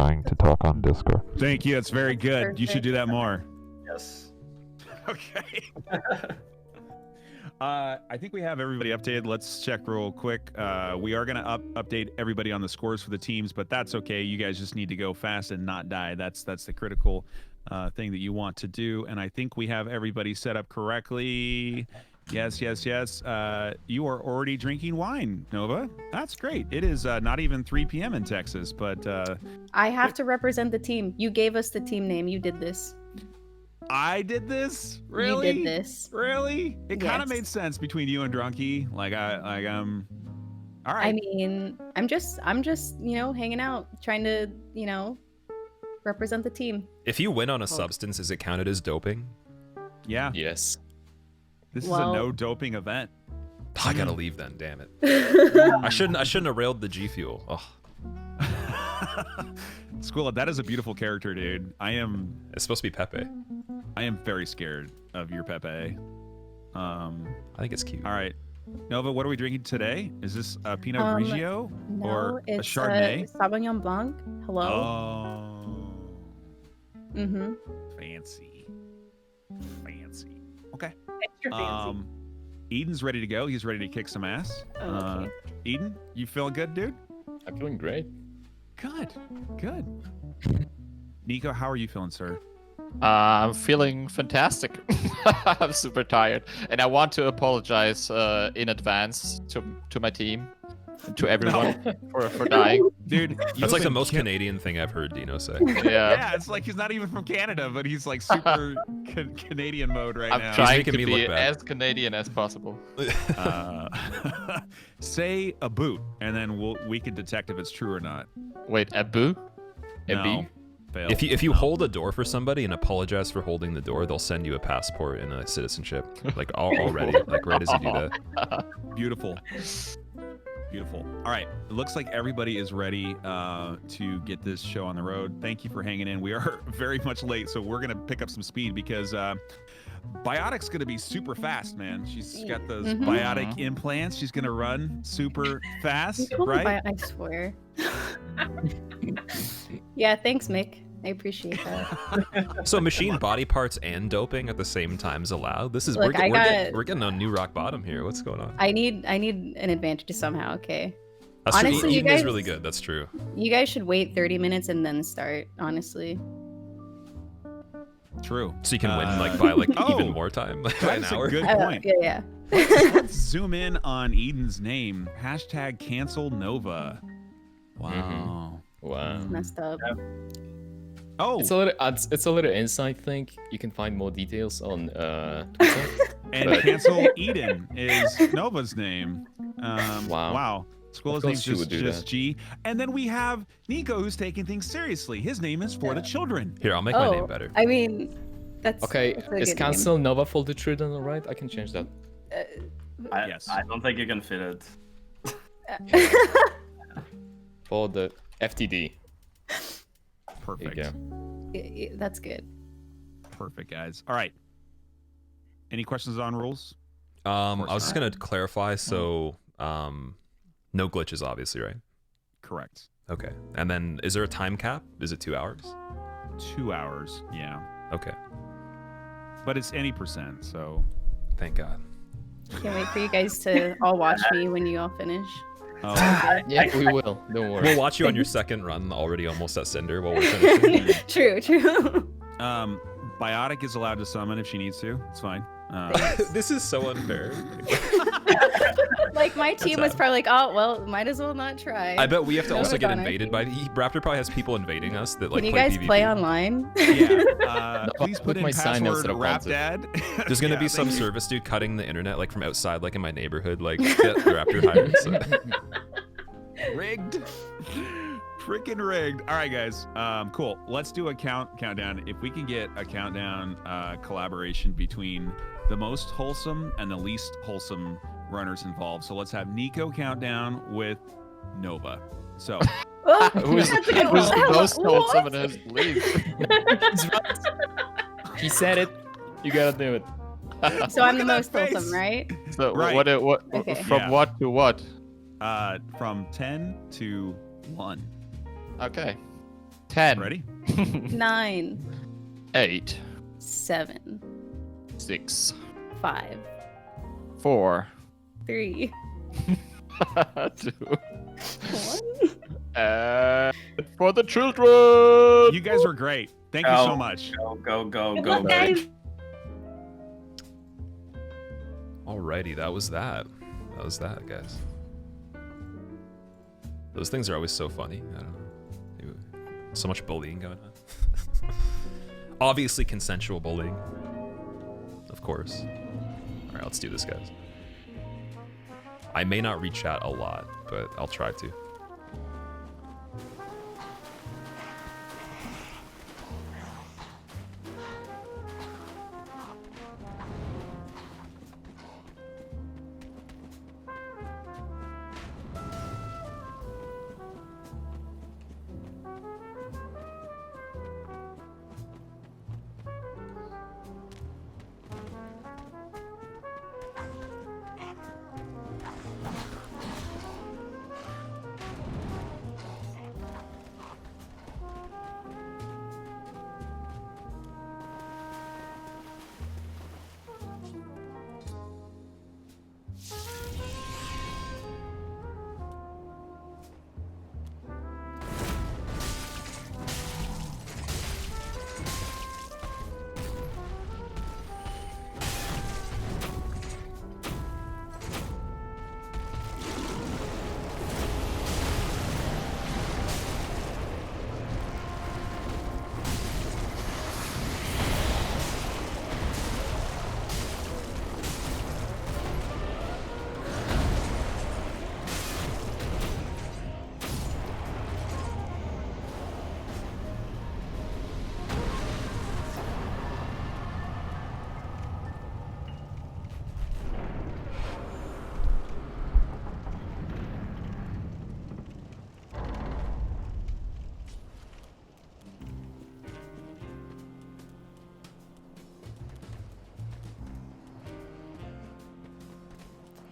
trying to talk on Discord. Thank you. It's very good. Perfect. You should do that more. Yes. Okay. I think we have everybody updated. Let's check real quick. We are going to update everybody on the scores for the teams, but that's okay. You guys just need to go fast and not die. That's the critical thing that you want to do. And I think we have everybody set up correctly. Yes. You are already drinking wine, Nova. That's great. It is not even 3 p.m. in Texas, but I have to represent the team. You gave us the team name. You did this. I did this? Really? You did this. Really? It kind of Yes. made sense between you and Drunky. All right. I mean, I'm just, hanging out, trying to, represent the team. If you win on a substance, is it counted as doping? Yeah. Yes. This is a Well- no doping event. I gotta leave then. Damn it. I shouldn't have railed the G Fuel. Oh, Squilla, that is a beautiful character, dude. it's supposed to be Pepe. I am very scared of your Pepe. I think it's cute. All right. Nova, what are we drinking today? Is this a Pinot Um, Grigio No, or a it's Chardonnay? Sauvignon Blanc. Hello. Oh. Mm-hmm. Fancy. Okay. Extra fancy. Eden's ready to go. He's ready to kick some ass. Okay. Eden, you feeling good, dude? I'm feeling great. Good. Nico, how are you feeling, sir? I'm feeling fantastic. I'm super tired, and I want to apologize in advance to my team, to everyone for dying. Dude, That's like the most Canadian thing I've heard Dino say. Yeah, Yeah, it's like he's not even from Canada, but he's like super Canadian mode right I'm now. trying making to me be look bad. as Canadian as possible. Say a boot, and then we can detect if it's true or not. Wait, a boo? A No. bee? Fail. If you No. hold a door for somebody and apologize for holding the door, they'll send you a passport and a citizenship, like already, like right as you do that. Beautiful. All right. It looks like everybody is ready to get this show on the road. Thank you for hanging in. We are very much late, so we're going to pick up some speed because Biotic's going to be super fast, man. She's got those biotic implants. She's going to run super fast, right? I swear. Yeah, thanks, Mick. I appreciate that. So machine body parts and doping at the same time is allowed. This is Look, we're getting on new rock bottom here. What's going on? I need an advantage somehow. Okay. That's true. Honestly, you Eden is guys- really good. That's true. You guys should wait 30 minutes and then start. Honestly. True. So you can win by Oh, even more time, like by an That's a hour. good point. Yeah. Let's zoom in on Eden's name. # cancel Nova. Wow. Wow. Messed up. Oh, It's a little inside thing. You can find more details on Twitter. and but- cancel Eden is Nova's name. Wow. Wow. Squilla's Of course name's she would do just that. G. And then we have Nico, who's taking things seriously. His name is For the Children. Here, I'll make my name better. I mean, that's Okay, that's a is good cancel Nova for the children alright? I can change that. Yes. I don't think you can fit it. name. For the FTD. Perfect. There you go. That's good. Perfect, guys. All right. Any questions on rules? I course was just not. gonna clarify. So, no glitches, obviously, right? Correct. Okay. And then, is there a time cap? Is it 2 hours? 2 hours. Yeah. Okay. But it's any %. So. Thank God. Can't wait for you guys to all watch me when you all finish. Oh, Yeah, we will. Don't worry. We'll watch you on your second run, already almost at Cinder while we're finishing. True. Biotic is allowed to summon if she needs to. It's fine. This is so unfair. Like my team was probably like, oh well, might as well not try. I bet we have to also get on our invaded by. Raptor probably has people invading us that like Can you play guys PvP. play online? Yeah. Please put With in my sign password instead of RapDad. There's gonna Yeah, be some thank you. service dude cutting the internet like from outside, like in my neighborhood, like get the Raptor hired. So. Rigged. Freaking rigged. All right, guys. Cool. Let's do a countdown. If we can get a countdown collaboration between the most wholesome and the least wholesome runners involved. So let's have Nico countdown with Nova. So Who's the most wholesome and has leave? He said it. You gotta do it. So I'm the Look at most that face. wholesome, right? So Right. what Okay. from Yeah. what to what? from 10 to 1. Okay. 10. Ready? 9, 8. 7, 6. 5, 4. 3, 2. 1. And for the children! You guys were great. Thank you so much. Go, Good luck, guys. Alrighty, that was that. That was that, guys. Those things are always so funny. I don't know. So much bullying going on. Obviously consensual bullying. Of course. Alright, let's do this, guys. I may not read chat a lot, but I'll try to.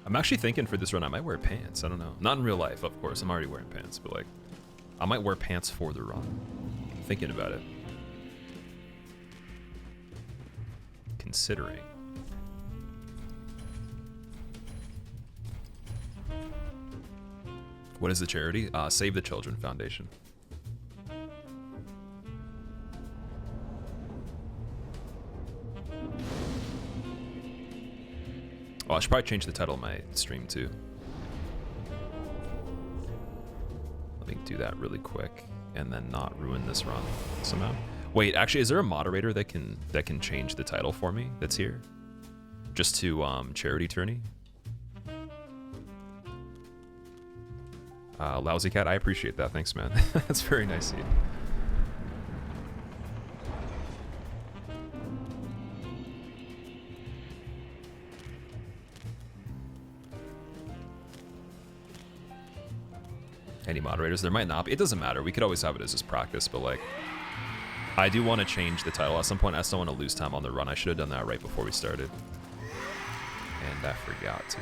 I'm actually thinking for this run I might wear pants. I don't know. Not in real life, of course. I'm already wearing pants, but like, I might wear pants for the run. I'm thinking about it. Considering. What is the charity? Save the Children Foundation. Oh, I should probably change the title of my stream too. Let me do that really quick and then not ruin this run somehow. Wait, actually, is there a moderator that can change the title for me that's here? Just to charity tourney? Lousy Cat, I appreciate that. Thanks, man. That's very nice of you. Any moderators? There might not be. It doesn't matter. We could always have it as just practice, but like, I do want to change the title at some point. I still want to lose time on the run. I should have done that right before we started. And I forgot to.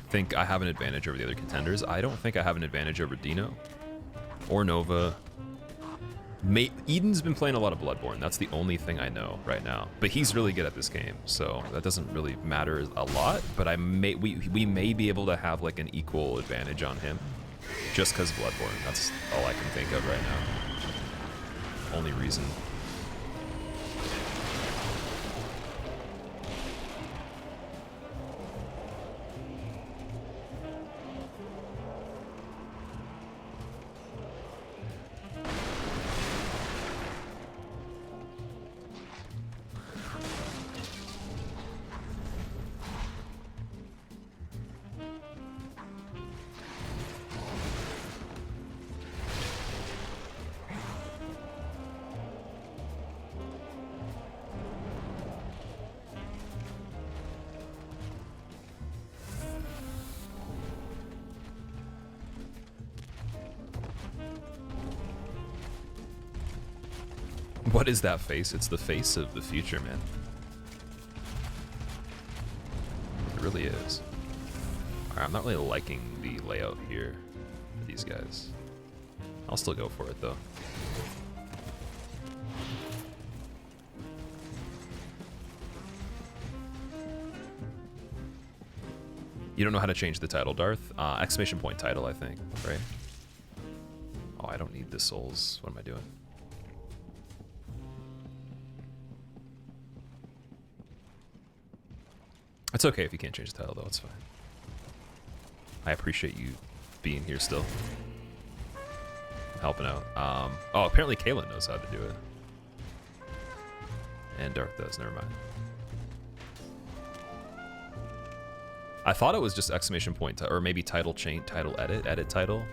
Think I have an advantage over the other contenders. I don't think I have an advantage over Dino or Nova. Eden's been playing a lot of Bloodborne. That's the only thing I know right now. But he's really good at this game, so that doesn't really matter a lot. But we may be able to have like an equal advantage on him just because Bloodborne. That's all I can think of right now. Only reason. What is that face? It's the face of the future, man. It really is. Alright, I'm not really liking the layout here for these guys. I'll still go for it though. You don't know how to change the title, Darth? Exclamation point title, I think, right? Oh, I don't need the souls. What am I doing? It's okay if you can't change the title, though. It's fine. I appreciate you being here still. Helping out. Oh, apparently Kaylin knows how to do it. And Darth does. Never mind. I thought it was just exclamation point, or maybe title change, title edit, edit title.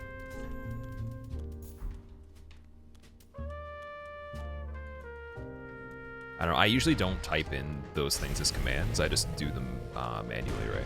I don't know. I usually don't type in those things as commands. I just do them manually, right?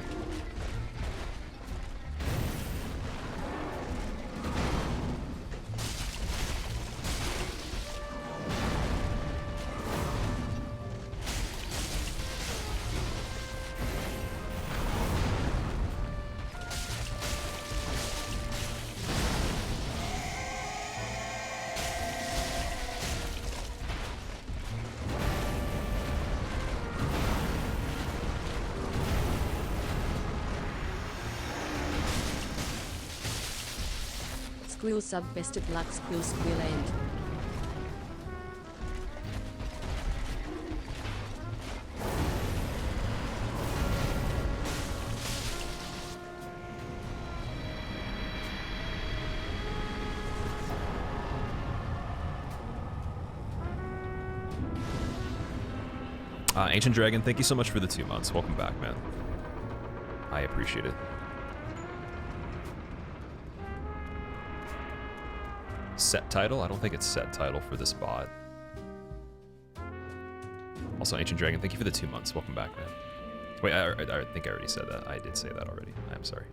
Squill sub, best of luck, Squill end. Ancient Dragon, thank you so much for the 2 months. Welcome back, man. I appreciate it. Set title? I don't think it's set title for this bot. Also, Ancient Dragon, thank you for the 2 months. Welcome back, man. Wait, I think I already said that. I did say that already. I'm sorry.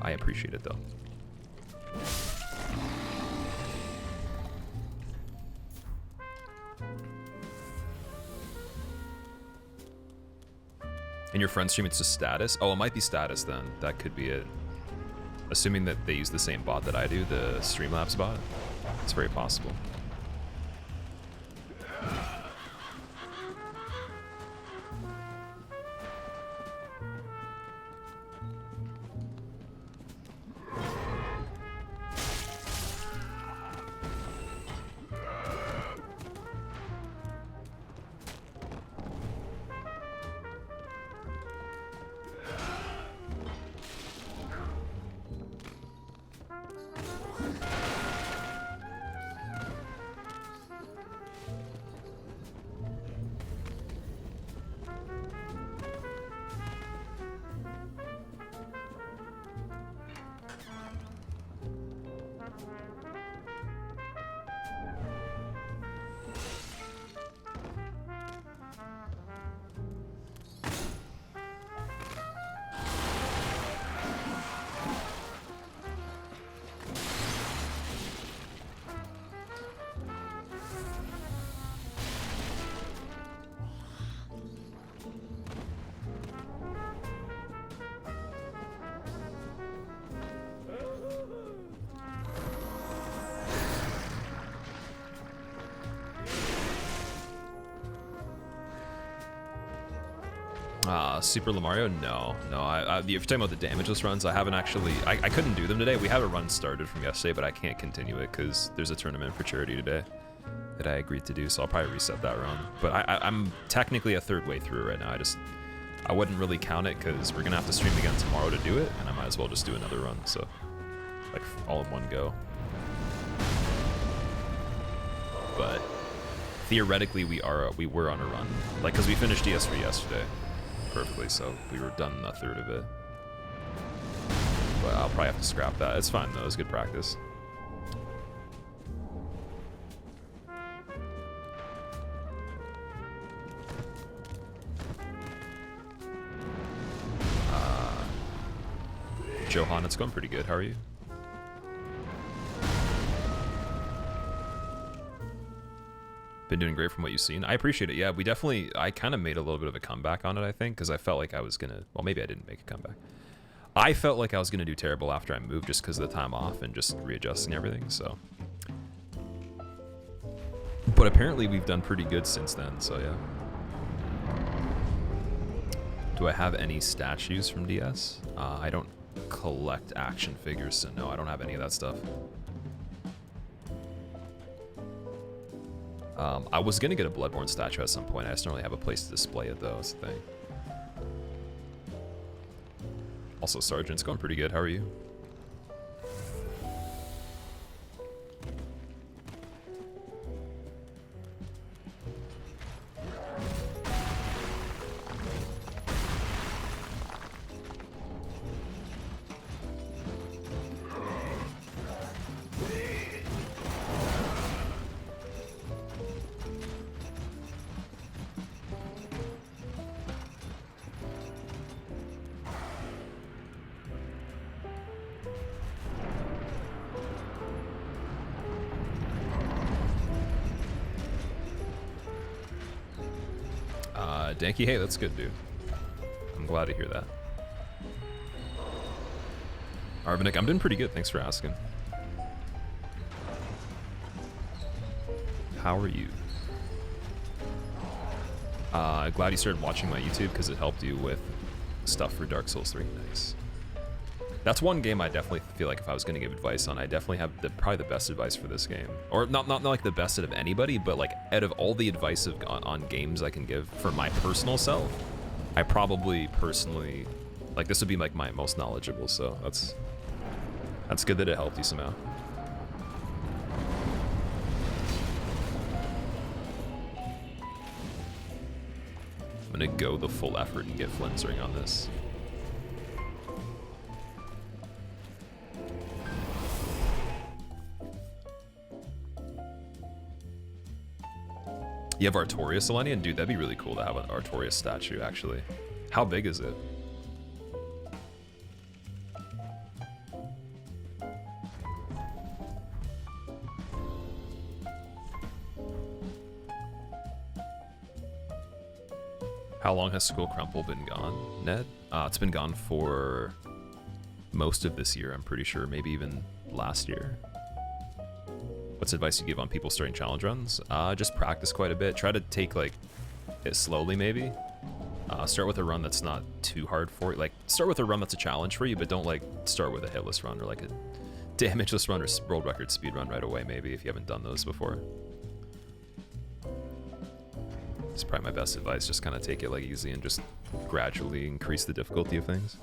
I appreciate it, though. In your friend stream, it's just status? Oh, it might be status then. That could be it. Assuming that they use the same bot that I do, the Streamlabs bot. It's very possible. Super Lamario? No. If you're talking about the damageless runs, I haven't actually... I couldn't do them today. We have a run started from yesterday, but I can't continue it because there's a tournament for charity today that I agreed to do, so I'll probably reset that run. But I'm technically a third way through right now. I wouldn't really count it because we're going to have to stream again tomorrow to do it, and I might as well just do another run, so... like, all in one go. But... theoretically, we were on a run. Like, because we finished DS3 yesterday. Perfectly, so we were done a third of it. But I'll probably have to scrap that. It's fine though, it's good practice. Johan, it's going pretty good. How are you? Been doing great from what you've seen. I appreciate it. Yeah, I kind of made a little bit of a comeback on it, I think, because I felt like I was going to, well, maybe I didn't make a comeback. I felt like I was going to do terrible after I moved just because of the time off and just readjusting everything, so. But apparently we've done pretty good since then, so yeah. Do I have any statues from DS? I don't collect action figures, so no, I don't have any of that stuff. I was gonna get a Bloodborne statue at some point. I just don't really have a place to display it, though. That's the thing. Also, Sergeant's going pretty good. How are you? Danky, hey, that's good, dude. I'm glad to hear that. Arvinik, I'm doing pretty good. Thanks for asking. How are you? Glad you started watching my YouTube because it helped you with stuff for Dark Souls 3. Nice. That's one game I definitely feel like if I was going to give advice on, I definitely have probably the best advice for this game. Or not like the best out of anybody, but like out of all the advice on games I can give for my personal self, I probably personally, like this would be like my most knowledgeable, so that's good that it helped you somehow. I'm gonna go the full effort and get Flynn's ring on this. You have Artorias, Selenian? Dude, that'd be really cool to have an Artorias statue, actually. How big is it? How long has Skull Crumple been gone, Ned? It's been gone for most of this year, I'm pretty sure. Maybe even last year. What's advice you give on people starting challenge runs? Just practice quite a bit. Try to take like it slowly, maybe. Start with a run that's not too hard for you. Like start with a run that's a challenge for you, but don't like start with a hitless run or like a damageless run or world record speed run right away. Maybe if you haven't done those before. It's probably my best advice. Just kind of take it like easy and just gradually increase the difficulty of things.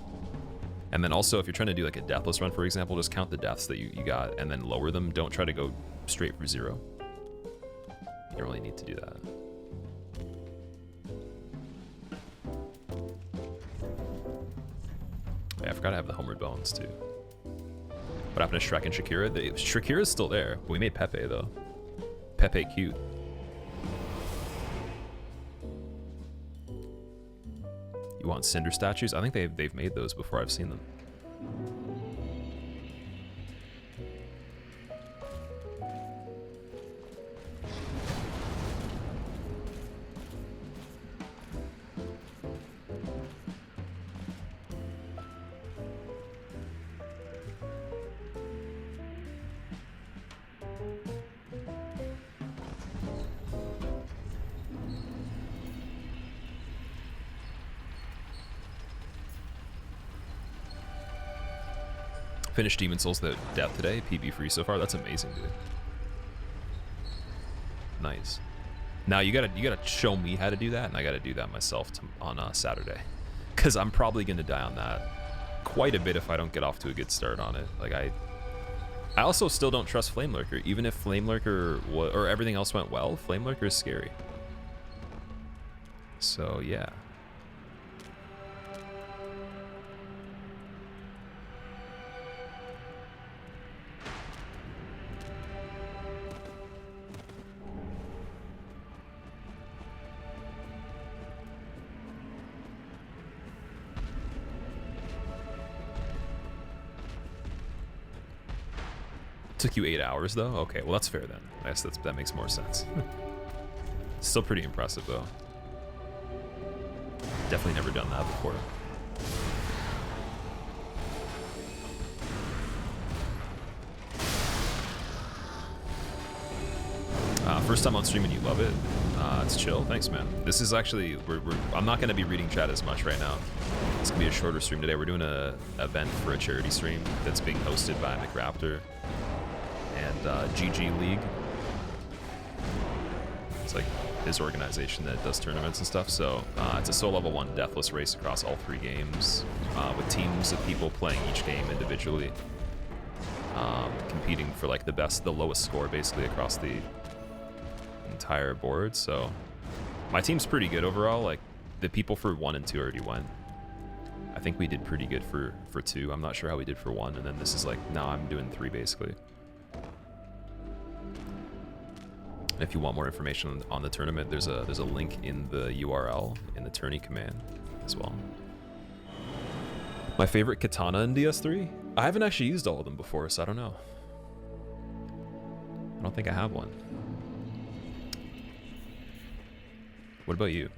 And then also, if you're trying to do like a deathless run, for example, just count the deaths that you got and then lower them. Don't try to go straight for 0. You don't really need to do that. Yeah, I forgot to have the homeward bones too. What happened to Shrek and Shakira? Shakira's still there. We made Pepe though. Pepe cute. You want Cinder statues? I think they've made those before. I've seen them. Finished Demon Souls the Death today, PB free so far. That's amazing, dude. Nice. Now you gotta show me how to do that, and I gotta do that myself on Saturday, because I'm probably gonna die on that quite a bit if I don't get off to a good start on it. Like I also still don't trust Flame Lurker, even if Flame Lurker or everything else went well. Flame Lurker is scary. So yeah. Took you 8 hours though? Okay, well that's fair then. I guess that makes more sense. Still pretty impressive though. Definitely never done that before. First time on stream and you love it. It's chill. Thanks, man. This is actually I'm not gonna be reading chat as much right now. It's gonna be a shorter stream today. We're doing a event for a charity stream that's being hosted by McRaptor and GGLeague. It's like his organization that does tournaments and stuff. So it's a SL1 Deathless race across all 3 games with teams of people playing each game individually, competing for like the lowest score basically across the entire board. So my team's pretty good overall. Like the people for 1 and 2 already went. I think we did pretty good for 2. I'm not sure how we did for 1, and then this is like now I'm doing 3 basically. If you want more information on the tournament, there's a link in the URL in the tourney command as well. My favorite katana in DS3? I haven't actually used all of them before, so I don't know. I don't think I have one. What about you?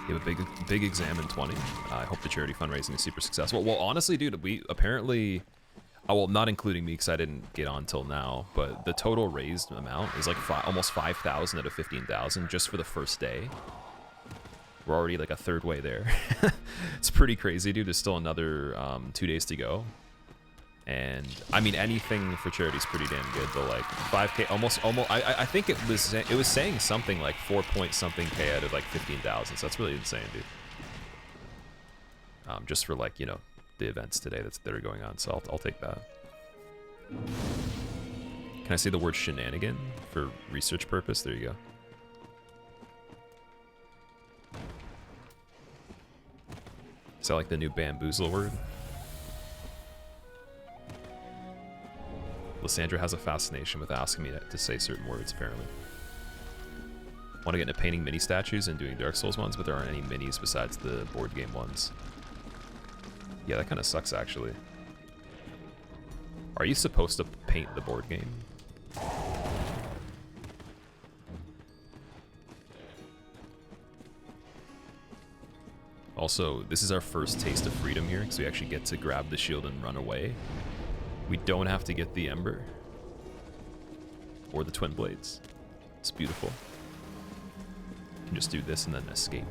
You have a big exam in 20. I hope the charity fundraising is super successful. Well, honestly, dude, we apparently, well, not including me because I didn't get on till now, but the total raised amount is like almost 5,000 out of 15,000 just for the first day. We're already like a third way there. It's pretty crazy, dude. There's still another 2 days to go. And I mean, anything for charity is pretty damn good, but like 5K, almost. I think it was saying something like 4 point something K out of like 15,000. So that's really insane, dude. Just for like, you know, the events today that are going on. So I'll take that. Can I say the word shenanigan for research purpose? There you go. Is that like the new bamboozle word? Lysandra has a fascination with asking me to say certain words, apparently. Want to get into painting mini statues and doing Dark Souls ones, but there aren't any minis besides the board game ones. Yeah, that kind of sucks, actually. Are you supposed to paint the board game? Also, this is our first taste of freedom here, because we actually get to grab the shield and run away. We don't have to get the Ember or the Twin Blades. It's beautiful. You can just do this and then escape.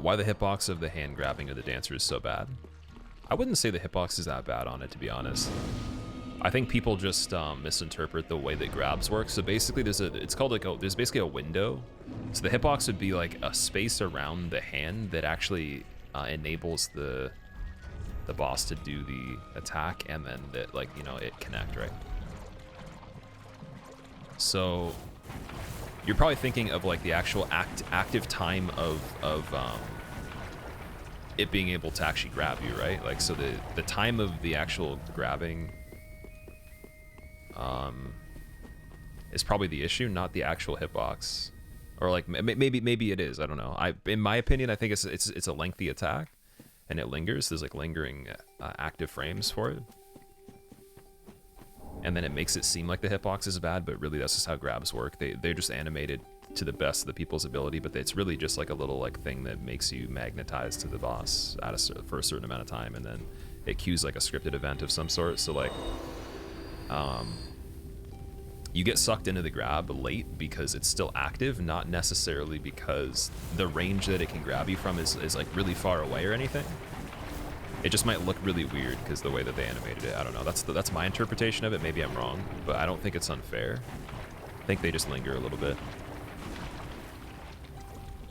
Why the hitbox of the hand grabbing of the dancer is so bad? I wouldn't say the hitbox is that bad on it, to be honest. I think people just misinterpret the way that grabs work. So basically, there's basically a window. So the hitbox would be like a space around the hand that actually enables the boss to do the attack, and then that, like, you know, it connect, right? So you're probably thinking of like the actual active time of it being able to actually grab you, right? Like, so the time of the actual grabbing is probably the issue, not the actual hitbox. Or like maybe it is. I don't know. In my opinion, I think it's a lengthy attack, and it lingers. There's like lingering active frames for it, and then it makes it seem like the hitbox is bad, but really that's just how grabs work. They're just animated to the best of the people's ability, but it's really just like a little like thing that makes you magnetized to the boss for a certain amount of time, and then it cues like a scripted event of some sort. So like you get sucked into the grab late because it's still active, not necessarily because the range that it can grab you from is like really far away or anything. It just might look really weird because the way that they animated it. I don't know. That's my interpretation of it. Maybe I'm wrong, but I don't think it's unfair. I think they just linger a little bit.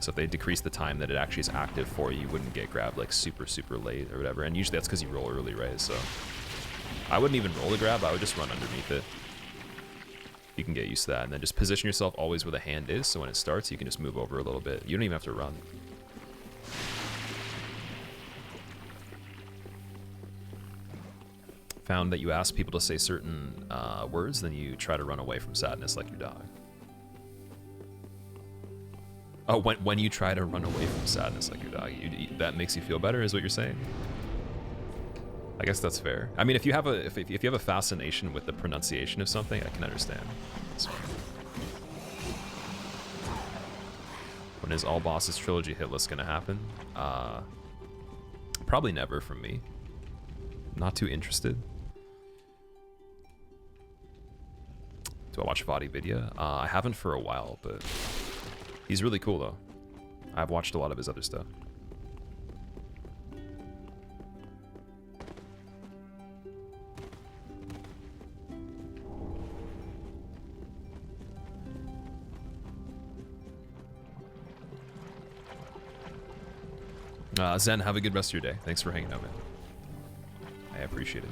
So if they decrease the time that it actually is active for you, you wouldn't get grabbed like super late or whatever. And usually that's because you roll early, right? So I wouldn't even roll the grab. I would just run underneath it. You can get used to that, and then just position yourself always where the hand is, so when it starts, you can just move over a little bit. You don't even have to run. Found that you ask people to say certain words, then you try to run away from sadness like your dog. Oh, when you try to run away from sadness like your dog, that makes you feel better, is what you're saying? I guess that's fair. I mean, if you have a if you have a fascination with the pronunciation of something, I can understand. That's fine. When is all bosses trilogy hitless gonna happen? Probably never from me. Not too interested. Do I watch Vadi Vidya? I haven't for a while, but he's really cool though. I've watched a lot of his other stuff. Zen, have a good rest of your day. Thanks for hanging out, man. I appreciate it.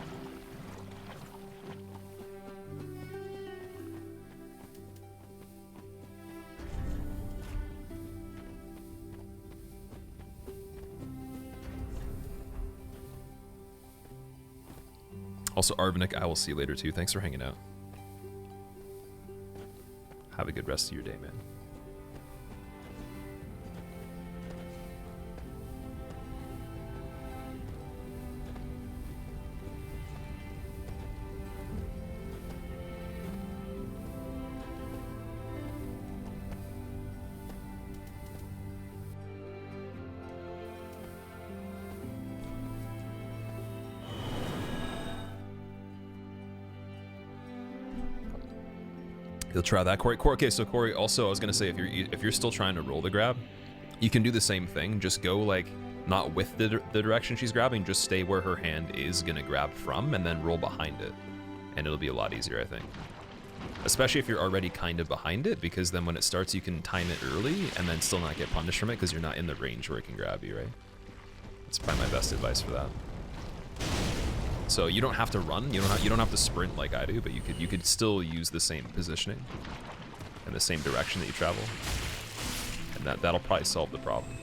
Also, Arvinik, I will see you later too. Thanks for hanging out. Have a good rest of your day, man. You'll try that, Corey. Okay, so Corey, also I was gonna say if you're still trying to roll the grab, you can do the same thing. Just go like not with the direction she's grabbing, just stay where her hand is gonna grab from, and then roll behind it, and it'll be a lot easier, I think. Especially if you're already kind of behind it, because then when it starts, you can time it early and then still not get punished from it because you're not in the range where it can grab you, right? That's probably my best advice for that. So you don't have to run, you don't have to sprint like I do, but you could still use the same positioning and the same direction that you travel, and that'll probably solve the problem.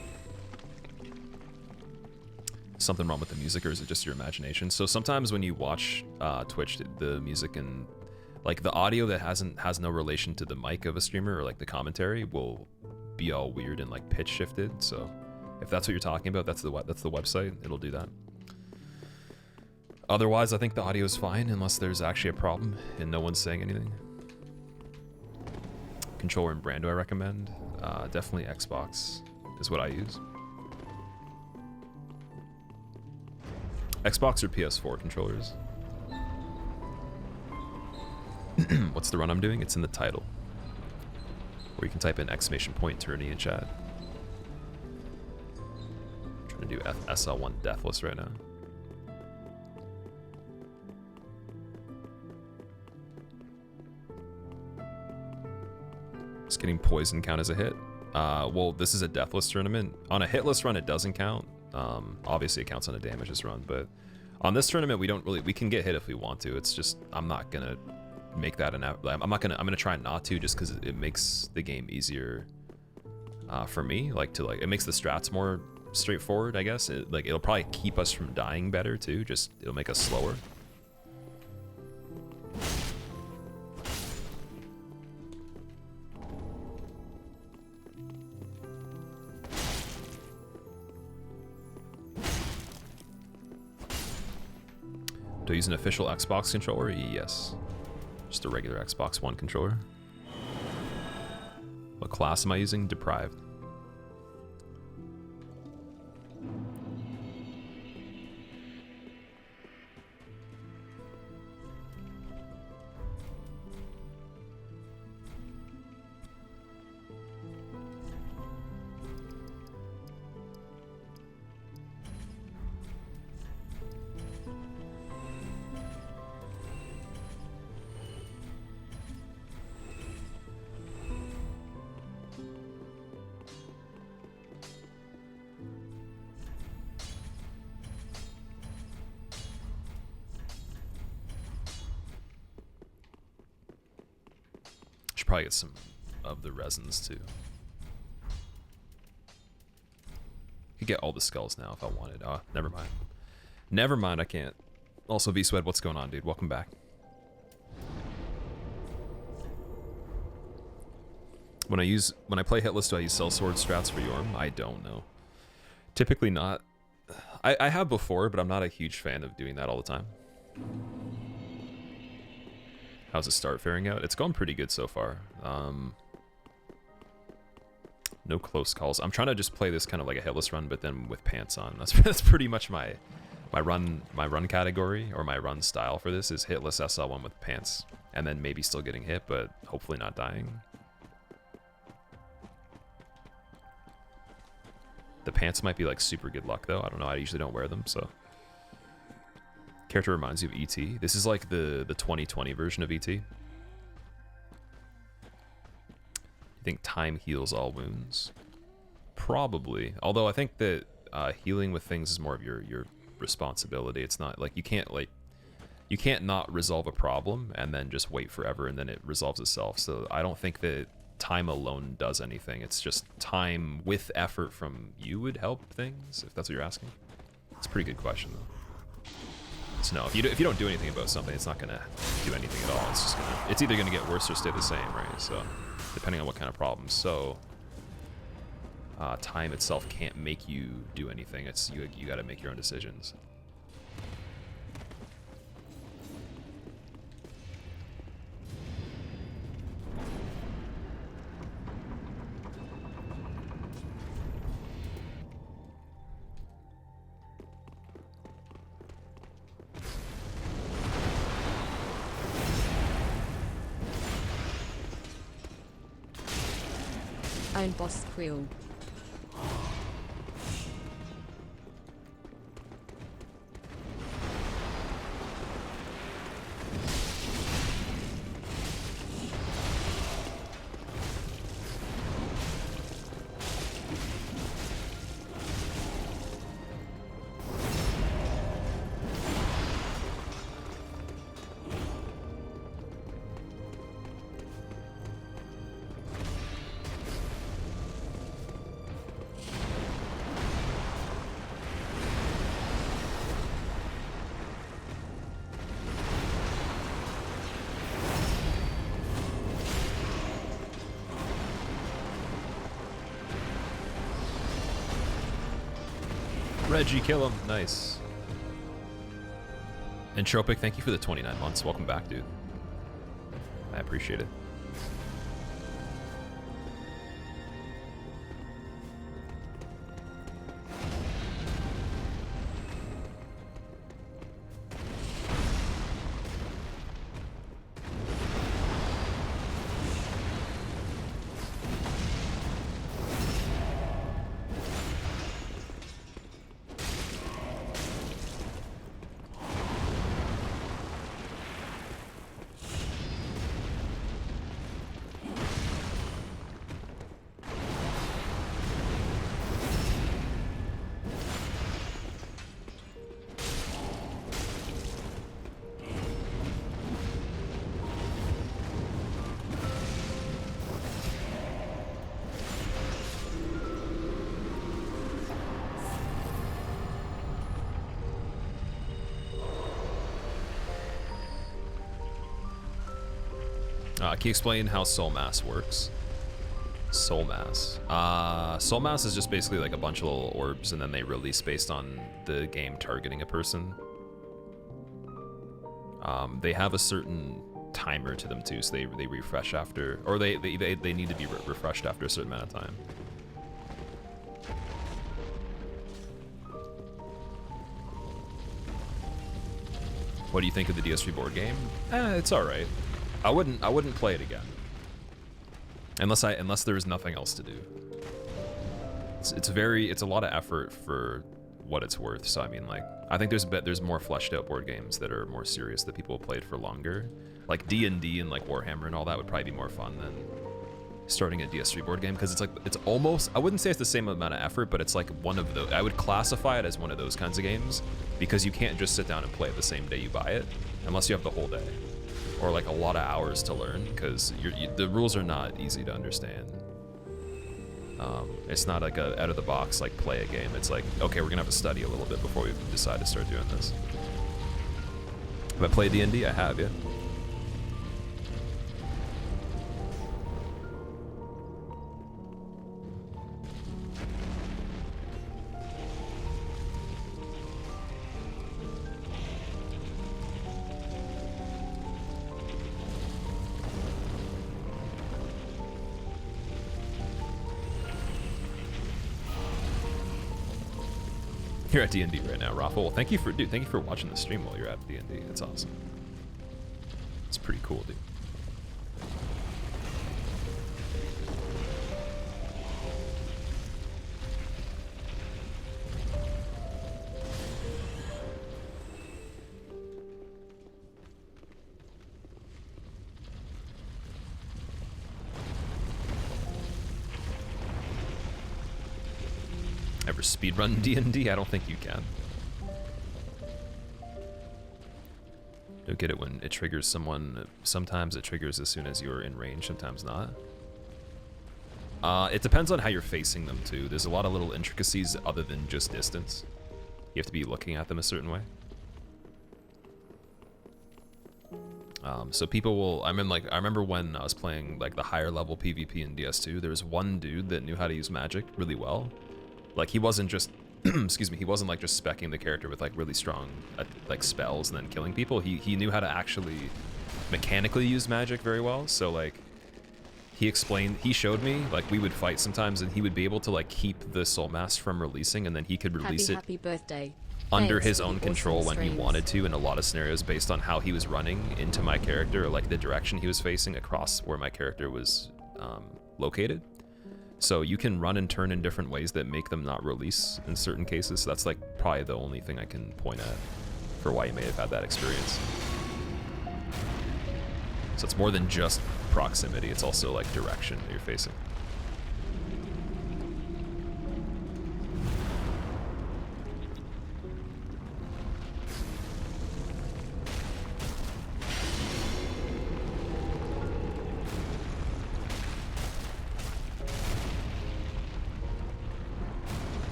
Something wrong with the music, or is it just your imagination? So sometimes when you watch Twitch, the music and like the audio that has no relation to the mic of a streamer or like the commentary will be all weird and like pitch shifted. So if that's what you're talking about, that's the website. It'll do that. Otherwise, I think the audio is fine unless there's actually a problem and no one's saying anything. Controller and brand do I recommend? Definitely Xbox is what I use. Xbox or PS4 controllers. What's the run I'm doing? It's in the title. Or you can type in !tourney in chat. I'm trying to do SL1 Deathless right now. Does getting poisoned count as a hit? Well, this is a deathless tournament. On a hitless run, it doesn't count. Obviously, it counts on a damageless run, but on this tournament, we can get hit if we want to. It's just I'm not gonna make that I'm gonna try not to, just because it makes the game easier for me. It makes the strats more straightforward, I guess. It'll probably keep us from dying better too. Just it'll make us slower. Do I use an official Xbox controller? Yes. Just a regular Xbox One controller. What class am I using? Deprived. probably get some of the resins too. Could get all the skulls now if I wanted. Oh, never mind. Never mind, I can't. Also, V-Sweat, what's going on, dude? Welcome back. When I play hitless, do I use sellsword strats for Yorm? I don't know. Typically not. I have before, but I'm not a huge fan of doing that all the time. How's the start faring out? It's going pretty good so far. No close calls. I'm trying to just play this kind of like a hitless run, but then with pants on. That's pretty much my run category, or my run style for this is hitless SL1 with pants, and then maybe still getting hit, but hopefully not dying. The pants might be like super good luck though. I don't know. I usually don't wear them, so. Character reminds you of ET. This is like the 2020 version of ET. You think time heals all wounds? Probably. Although I think that healing with things is more of your responsibility. It's not like you can't not resolve a problem and then just wait forever and then it resolves itself. So I don't think that time alone does anything. It's just time with effort from you would help things, if that's what you're asking. It's a pretty good question though. So no, if you don't do anything about something, it's not gonna do anything at all. It's either gonna get worse or stay the same, right? So depending on what kind of problems. So time itself can't make you do anything. It's you got to make your own decisions. Iron Boss Quill. Reggie, kill him. Nice. Entropic, thank you for the 29 months. Welcome back, dude. I appreciate it. Can you explain how Soul Mass works? Soul Mass. Soul Mass is just basically like a bunch of little orbs and then they release based on the game targeting a person. They have a certain timer to them too, so they refresh after, or they need to be refreshed after a certain amount of time. What do you think of the DS3 board game? It's all right. I wouldn't play it again. Unless there's nothing else to do. It's a lot of effort for what it's worth. So I mean, like, I think there's more fleshed out board games that are more serious that people have played for longer. Like D&D and like Warhammer and all that would probably be more fun than starting a DS3 board game, because it's almost, I wouldn't say it's the same amount of effort, but it's like one of those, I would classify it as one of those kinds of games, because you can't just sit down and play it the same day you buy it unless you have the whole day. or like a lot of hours to learn, because the rules are not easy to understand. It's not like a out of the box like play a game. It's like, okay, we're gonna have to study a little bit before we decide to start doing this. Have I played D&D? I have, yeah. You're at D&D right now, Raffle. Well, thank you for watching the stream while you're at D&D. That's awesome. It's pretty cool, dude. Ever speedrun D&D? I don't think you can. Don't get it when it triggers someone. Sometimes it triggers as soon as you're in range, sometimes not. It depends on how you're facing them too. There's a lot of little intricacies other than just distance. You have to be looking at them a certain way. So people will, I remember when I was playing like the higher level PvP in DS2, there was one dude that knew how to use magic really well. Like he wasn't just, excuse me, he wasn't like just speccing the character with like really strong like spells and then killing people. He knew how to actually mechanically use magic very well. So like he showed me, like we would fight sometimes and he would be able to like keep the soul mass from releasing, and then he could release Happy birthday. under Thanks his for the own awesome control when he streams. wanted to, in a lot of scenarios based on how he was running into my character, or like the direction he was facing across where my character was located. So you can run and turn in different ways that make them not release in certain cases. So that's like probably the only thing I can point at for why you may have had that experience. So it's more than just proximity, it's also like direction that you're facing.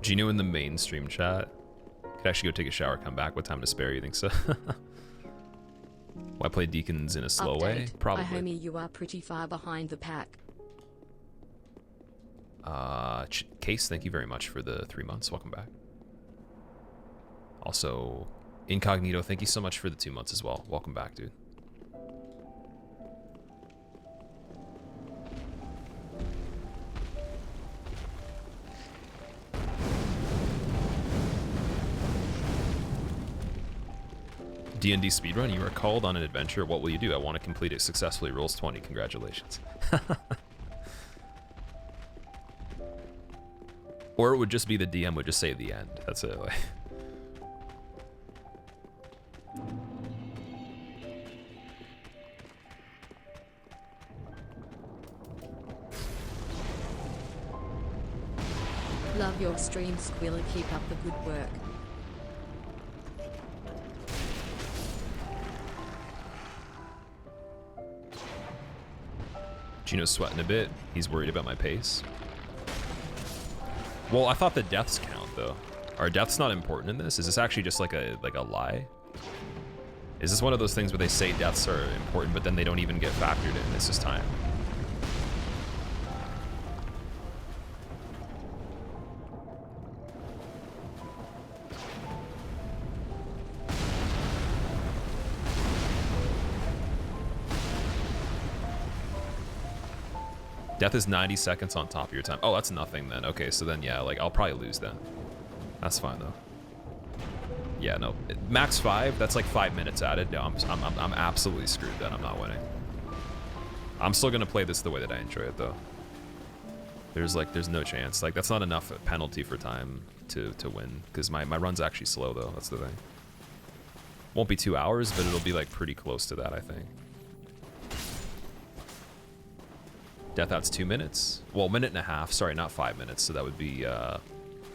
Gino in the mainstream chat. Could actually go take a shower, come back. What time to spare, you think so? Why play Deacons in a slow way? Probably. Hi, homie, you are pretty far behind the pack. Case, thank you very much for the 3 months. Welcome back. Also, Incognito, thank you so much for the 2 months as well. Welcome back, dude. D&D speedrun, you are called on an adventure. What will you do? I want to complete it successfully. Rolls 20. Congratulations. Or it would just be the DM would just say the end. That's it. Like. Love your stream, Squilla. Keep up the good work. Gino's sweating a bit. He's worried about my pace. Well, I thought the deaths count though. Are deaths not important in this? Is this actually just like a lie? Is this one of those things where they say deaths are important, but then they don't even get factored in? It's just time. Death is 90 seconds on top of your time. Oh, that's nothing then. Okay, so then yeah, like I'll probably lose then. That's fine though. Yeah, no, max 5. That's like 5 minutes added. No, I'm absolutely screwed then. I'm not winning. I'm still gonna play this the way that I enjoy it though. There's no chance. Like, that's not enough penalty for time to win, because my run's actually slow though. That's the thing. Won't be 2 hours, but it'll be like pretty close to that, I think. Death out's 2 minutes. Well, 1.5 minutes. Sorry, not 5 minutes. So that would be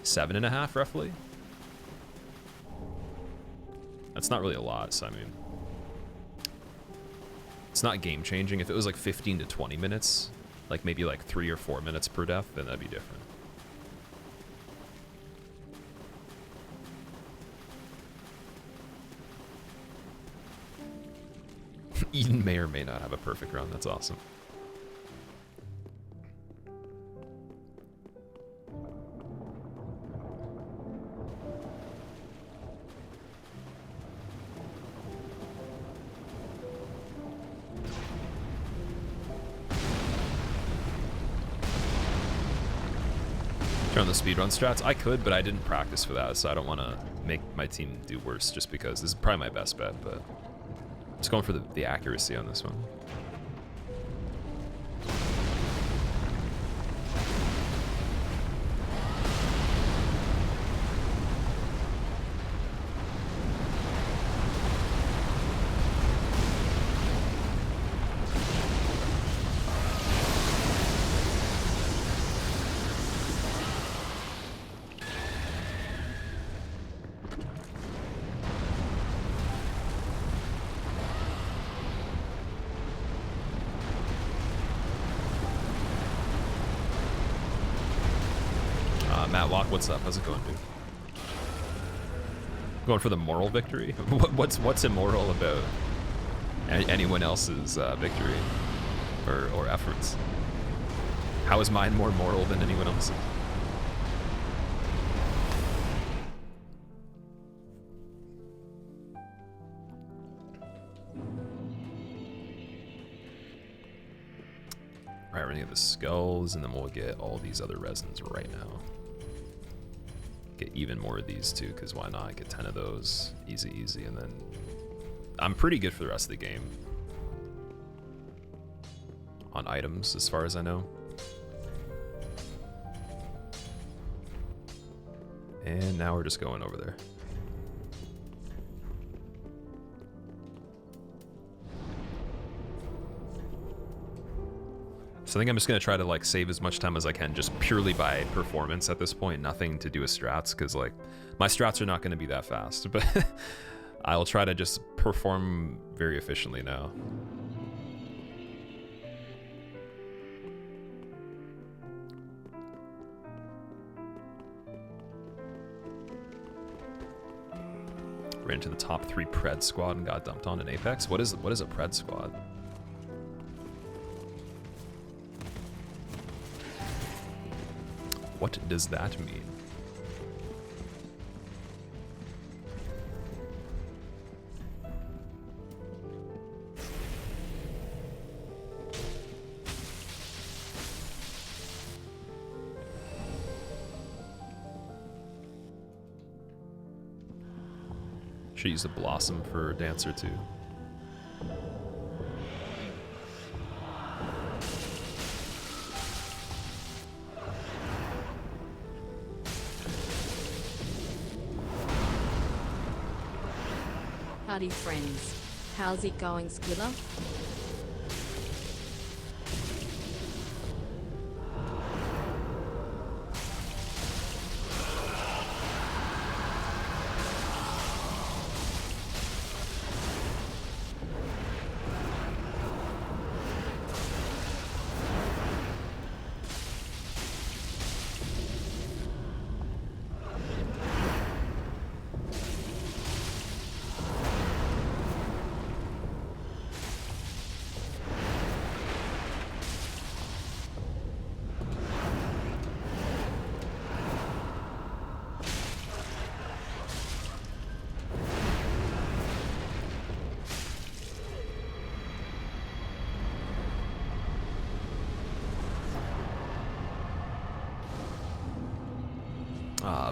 7.5 roughly. That's not really a lot. So I mean, it's not game changing. If it was like 15 to 20 minutes, like maybe like 3 or 4 minutes per death, then that'd be different. Eden may or may not have a perfect run. That's awesome. Turn on the speedrun strats? I could, but I didn't practice for that, so I don't want to make my team do worse just because. This is probably my best bet, but I'm just going for the accuracy on this one. Matlock, what's up? How's it going, dude? Going for the moral victory? What's immoral about anyone else's victory or efforts? How is mine more moral than anyone else's? Alright, we're gonna get the skulls, and then we'll get all these other resins right now. Get even more of these too, because why not? Get 10 of those, easy, and then I'm pretty good for the rest of the game on items, as far as I know. And now we're just going over there. So I think I'm just gonna try to like save as much time as I can, just purely by performance at this point. Nothing to do with strats, because like my strats are not gonna be that fast. But I will try to just perform very efficiently now. Ran into the top 3 Pred squad and got dumped on in Apex. What is a Pred squad? What does that mean? Should use the Blossom for Dancer too. Howdy friends. How's it going, Squilla?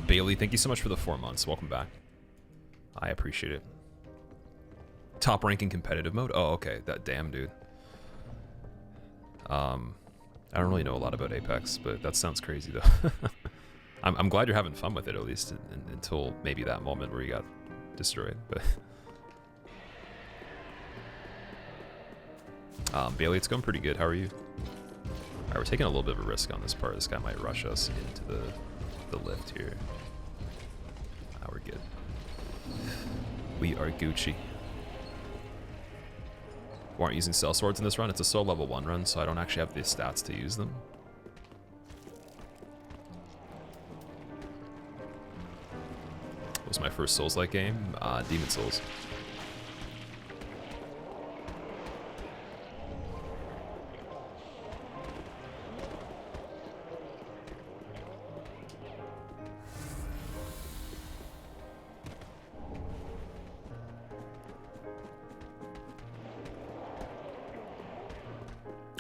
Bailey, thank you so much for the 4 months. Welcome back. I appreciate it. Top ranking competitive mode? Oh, okay. That damn, dude. I don't really know a lot about Apex, but that sounds crazy though. I'm glad you're having fun with it, at least until maybe that moment where you got destroyed. But Bailey, it's going pretty good. How are you? All right, we're taking a little bit of a risk on this part. This guy might rush us into the lift here. We're good. We are Gucci. We aren't using cell swords in this run. It's a solo level 1 run, so I don't actually have the stats to use them. What was my first Souls-like game? Demon Souls.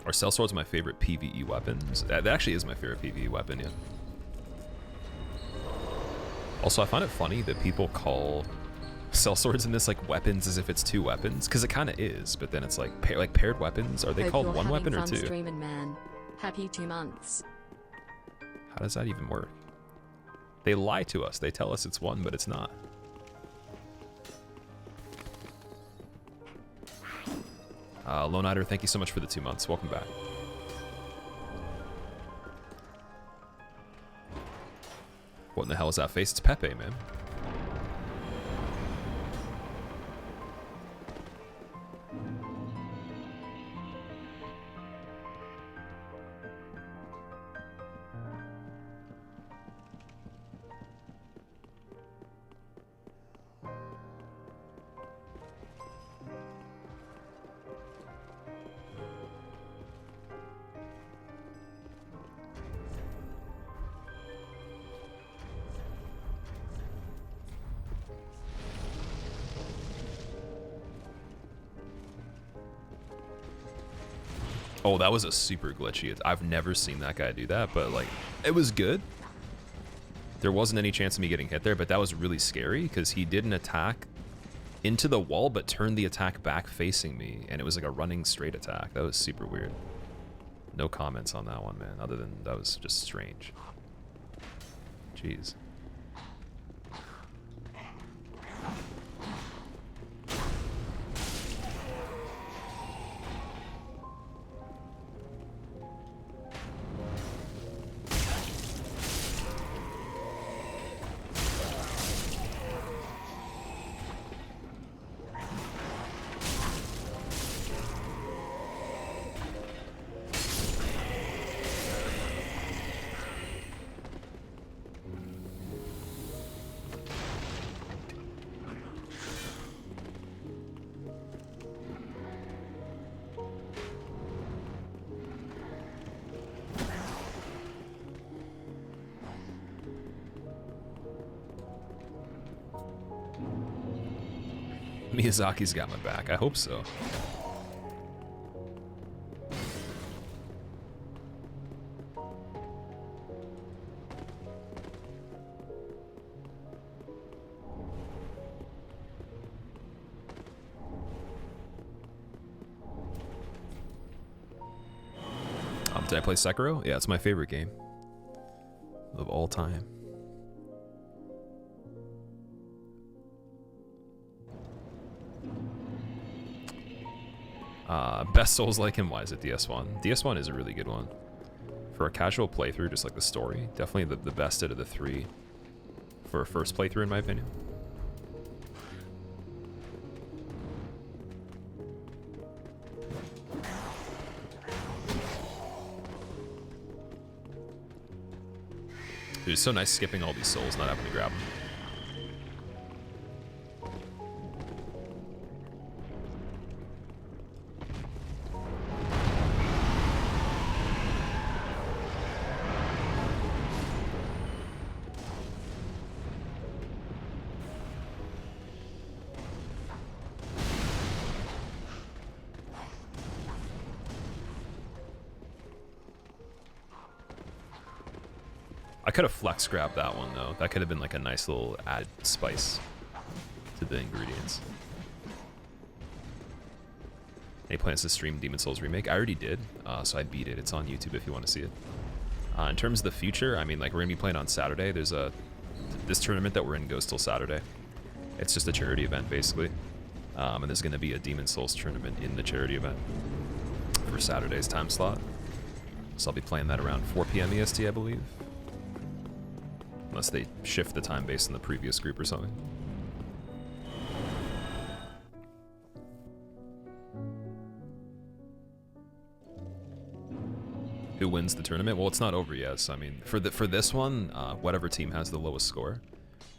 Our cell sword's my favorite PvE weapons. That actually is my favorite PvE weapon, yeah. Also, I find it funny that people call cell swords in this like weapons as if it's 2 weapons, because it kind of is. But then it's like paired weapons. Are they Hope called you're 1 having weapon or fun 2? Streaming, man. Happy 2 months. How does that even work? They lie to us. They tell us it's 1, but it's not. Lone Ider, thank you so much for the 2 months. Welcome back. What in the hell is that face? It's Pepe, man. Oh, that was a super glitchy. I've never seen that guy do that, but like, it was good. There wasn't any chance of me getting hit there, but that was really scary because he did an attack into the wall, but turned the attack back facing me, and it was like a running straight attack. That was super weird. No comments on that one, man, other than that was just strange. Jeez. Miyazaki's got my back. I hope so. Did I play Sekiro? Yeah, it's my favorite game of all time. Best Souls-like him, why is it DS1? DS1 is a really good one. For a casual playthrough, just like the story, definitely the best out of the 3 for a first playthrough, in my opinion. Dude, it's so nice skipping all these souls, not having to grab them. I could have flex grabbed that one though. That could have been like a nice little added spice to the ingredients. Any plans to stream Demon Souls Remake? I already did, so I beat it. It's on YouTube if you want to see it. In terms of the future, I mean, like, we're going to be playing on Saturday. There's this tournament that we're in goes till Saturday. It's just a charity event, basically. And there's going to be a Demon Souls tournament in the charity event for Saturday's time slot. So I'll be playing that around 4 p.m. EST, I believe. Unless they shift the time based on the previous group or something. Who wins the tournament? Well, it's not over yet. So I mean, for this one, whatever team has the lowest score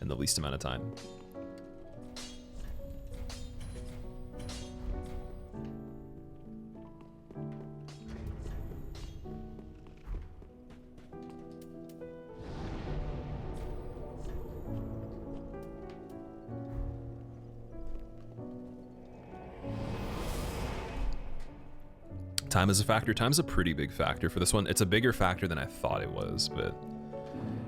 in the least amount of time. Time is a factor. Time's a pretty big factor for this one. It's a bigger factor than I thought it was, but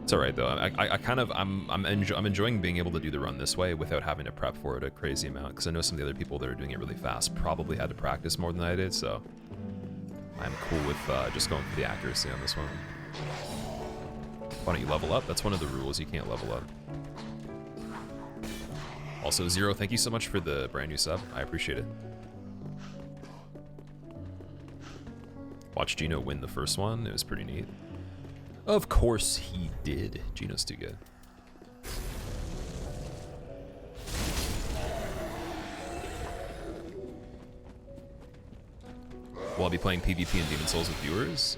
it's all right though. I'm enjoying being able to do the run this way without having to prep for it a crazy amount, because I know some of the other people that are doing it really fast probably had to practice more than I did, so I'm cool with just going for the accuracy on this one. Why don't you level up? That's one of the rules. You can't level up. Also, Zero, thank you so much for the brand new sub. I appreciate it. Watched Gino win the first one. It was pretty neat. Of course he did. Gino's too good. Will I be playing PvP and Demon Souls with viewers?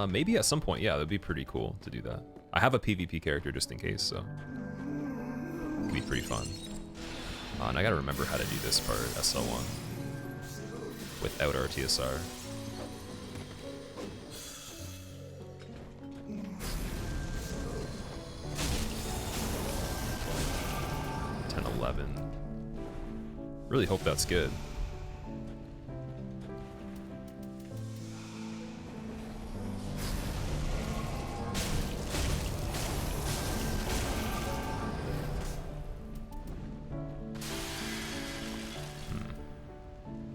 Maybe at some point. Yeah, that'd be pretty cool to do that. I have a PvP character just in case, so it'd be pretty fun. And I gotta remember how to do this part, SL1, without RTSR. 11. Really hope that's good.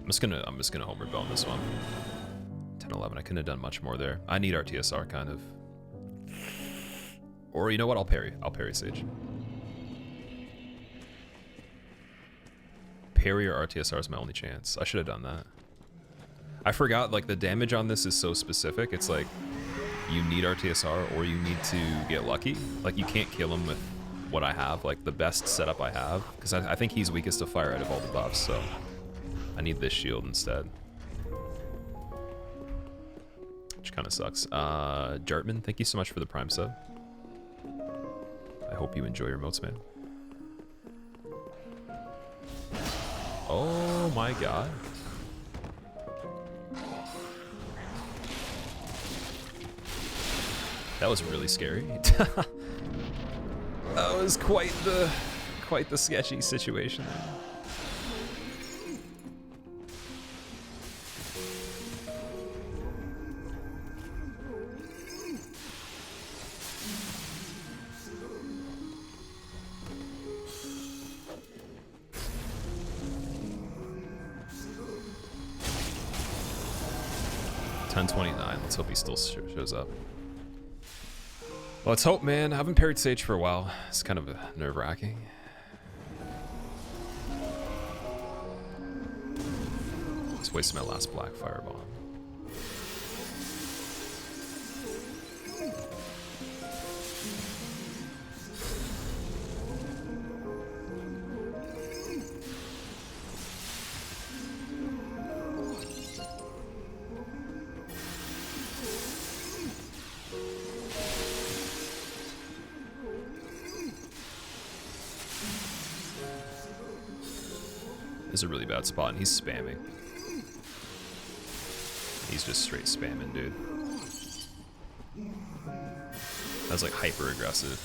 I'm just gonna homer bone this one. 10-11. I couldn't have done much more there. I need RTSR kind of. Or you know what? I'll parry Sage. Parry or RTSR is my only chance. I should have done that. I forgot, like, the damage on this is so specific. It's like, you need RTSR or you need to get lucky. Like, you can't kill him with what I have, like, the best setup I have. Because I think he's weakest to fire out of all the buffs, so I need this shield instead. Which kind of sucks. Jartman, thank you so much for the Prime sub. I hope you enjoy your emotes, man. Oh my god. That was really scary. That was quite the sketchy situation. Let's hope he still shows up. Let's hope, man. I haven't parried Sage for a while. It's kind of nerve-wracking. Just wasted my last black firebomb. This is a really bad spot, and he's spamming. He's just straight spamming, dude. That's like hyper aggressive.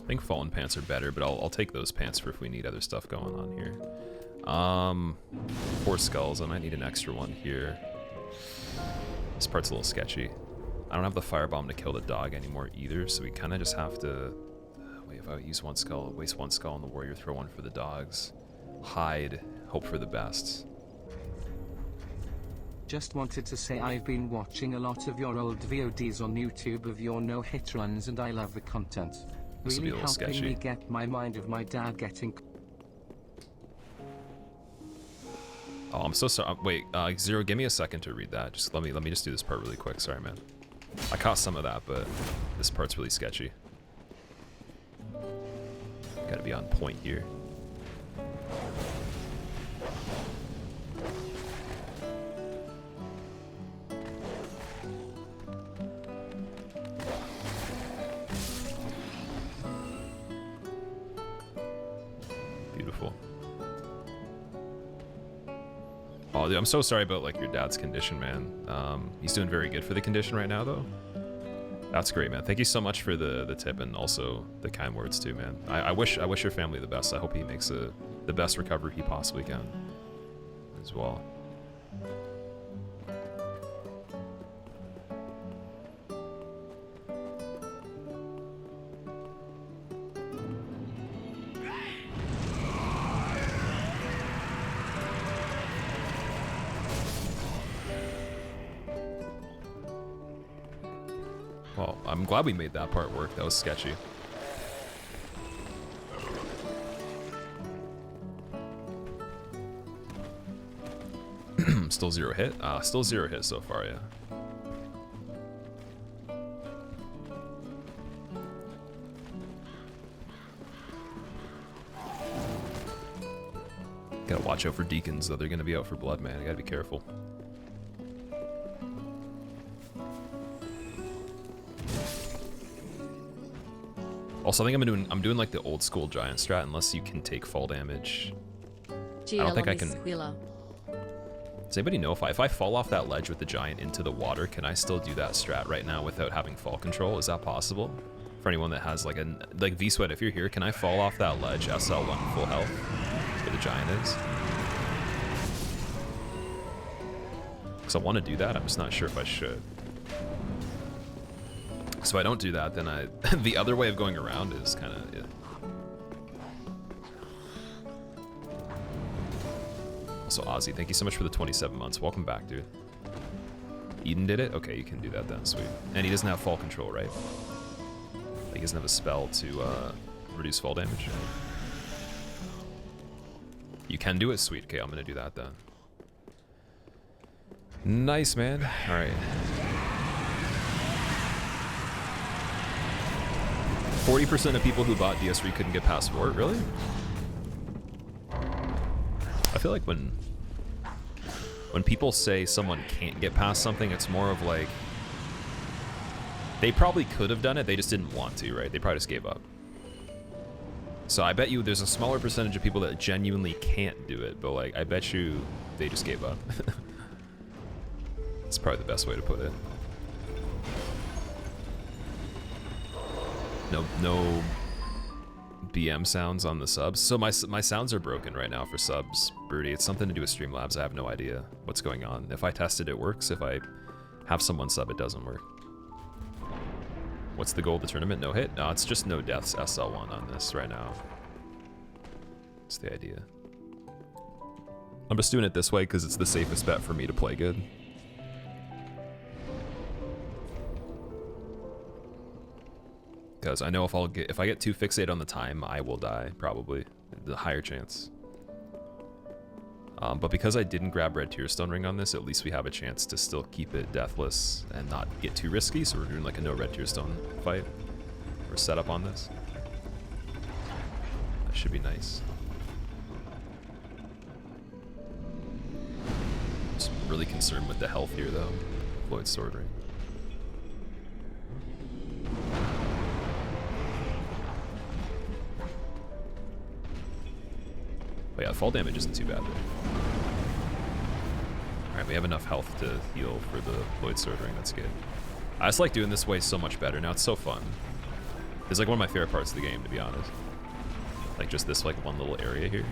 I think fallen pants are better, but I'll take those pants for if we need other stuff going on here. 4 skulls. I might need an extra one here. This part's a little sketchy. I don't have the firebomb to kill the dog anymore either, so we kind of just have to... Wait, if I use 1 skull, waste 1 skull on the warrior, throw 1 for the dogs. Hide, hope for the best. Just wanted to say I've been watching a lot of your old VODs on YouTube of your no-hit runs and I love the content. This will be Really a little helping sketchy. me get my mind of my dad getting... Oh, I'm so sorry. Wait, Zero, give me a second to read that. Just let me just do this part really quick. Sorry, man. I caught some of that, but this part's really sketchy. Gotta be on point here. Beautiful. Oh, dude, I'm so sorry about like your dad's condition, man. He's doing very good for the condition right now, though. That's great, man. Thank you so much for the tip and also the kind words too, man. I wish your family the best. I hope he makes the best recovery he possibly can as well. Well, I'm glad we made that part work. That was sketchy. Still 0 hit? Still 0 hit so far, yeah. Gotta watch out for deacons, though. They're gonna be out for blood, man. I gotta be careful. Also, I think I'm doing like the old school giant strat, unless you can take fall damage. I don't think I can. Does anybody know if I fall off that ledge with the giant into the water, can I still do that strat right now without having fall control? Is that possible? For anyone that has like V-Sweat, if you're here, can I fall off that ledge SL1 full health where the giant is? Because I want to do that, I'm just not sure if I should. So if I don't do that, then the other way of going around is kind of... Yeah. Also, Ozzy, thank you so much for the 27 months. Welcome back, dude. Eden did it? Okay, you can do that then, sweet. And he doesn't have fall control, right? He doesn't have a spell to reduce fall damage. You can do it, sweet. Okay, I'm gonna do that then. Nice, man. All right. 40% of people who bought DS3 couldn't get past 4, really? I feel like when people say someone can't get past something, it's more of like they probably could have done it, they just didn't want to, right? They probably just gave up. So I bet you there's a smaller percentage of people that genuinely can't do it, but like I bet you they just gave up. That's probably the best way to put it. No BM sounds on the subs. So my sounds are broken right now for subs, Broody. It's something to do with Streamlabs. I have no idea what's going on. If I test it, it works. If I have someone sub, it doesn't work. What's the goal of the tournament? No hit? No, it's just no deaths SL1 on this right now. That's the idea. I'm just doing it this way because it's the safest bet for me to play good. Because I know if I get too fixated on the time, I will die, probably. The higher chance. But because I didn't grab Red Tearstone Ring on this, at least we have a chance to still keep it deathless and not get too risky, so we're doing like a no Red Tearstone fight. Or setup on this. That should be nice. Just really concerned with the health here, though. Floyd's Sword Ring. But yeah, fall damage isn't too bad though. Alright, we have enough health to heal for the Lloyd Sword Ring, that's good. I just like doing this way so much better now, it's so fun. It's like one of my favorite parts of the game, to be honest. Like just this like one little area here.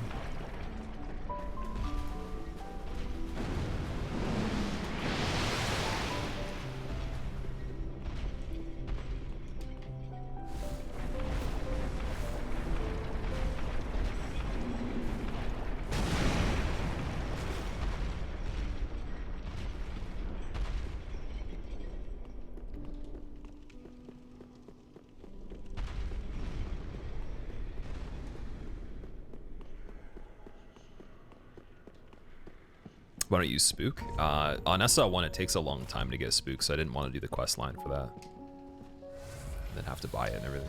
Why don't you use Spook? On SL1, it takes a long time to get Spook, so I didn't want to do the quest line for that. And then have to buy it and everything.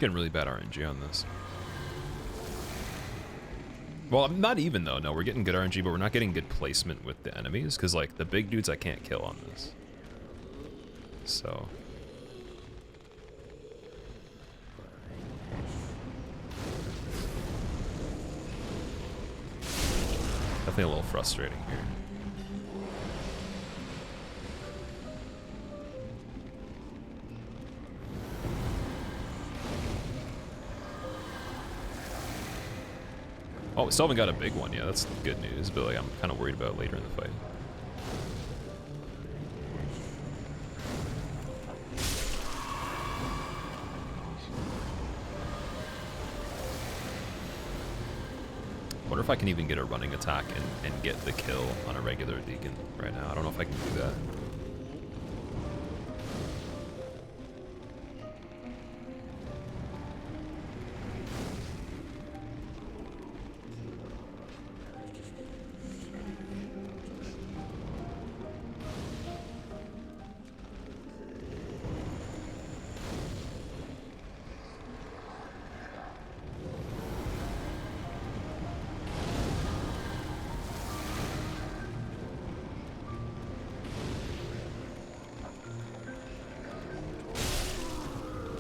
Getting really bad RNG on this. Well, not even though. No, we're getting good RNG, but we're not getting good placement with the enemies, because like the big dudes I can't kill on this. So. Definitely a little frustrating here. Oh, we still haven't got a big one yet. That's good news, but like I'm kind of worried about later in the fight. Wonder if I can even get a running attack and get the kill on a regular Deacon right now. I don't know if I can do that.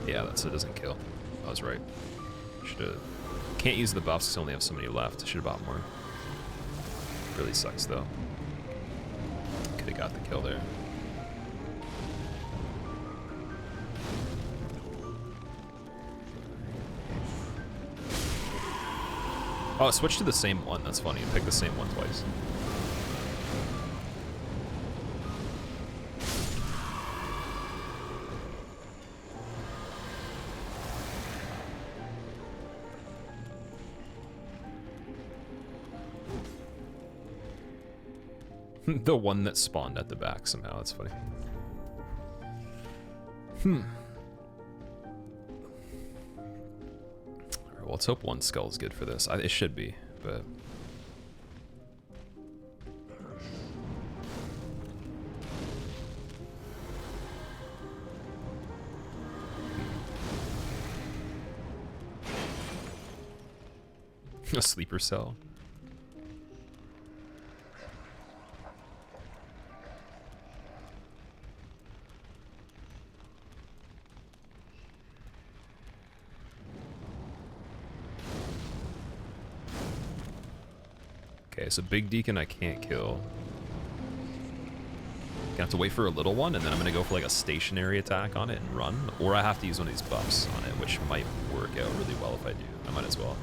Yeah, that's it. Doesn't kill. I was right. Should've. Can't use the buffs because I only have so many left. Should've bought more. Really sucks though. Could've got the kill there. Oh, switch to the same one. That's funny. Pick the same one twice. The one that spawned at the back somehow. That's funny. Let's hope one skull is good for this. It should be, but... A sleeper cell. Okay, so Big Deacon I can't kill. Gonna have to wait for a little one, and then I'm gonna go for like a stationary attack on it and run, or I have to use one of these buffs on it, which might work out really well if I do. I might as well.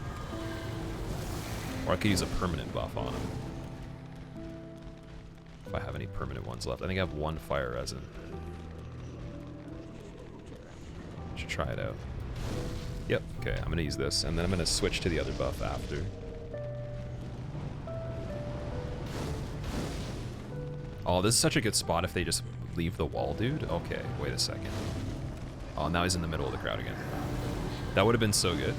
Or I could use a permanent buff on him. If I have any permanent ones left. I think I have one fire resin. Should try it out. Yep, okay, I'm gonna use this, and then I'm gonna switch to the other buff after. Oh, this is such a good spot if they just leave the wall, dude. Okay, wait a second. Oh, now he's in the middle of the crowd again. That would have been so good.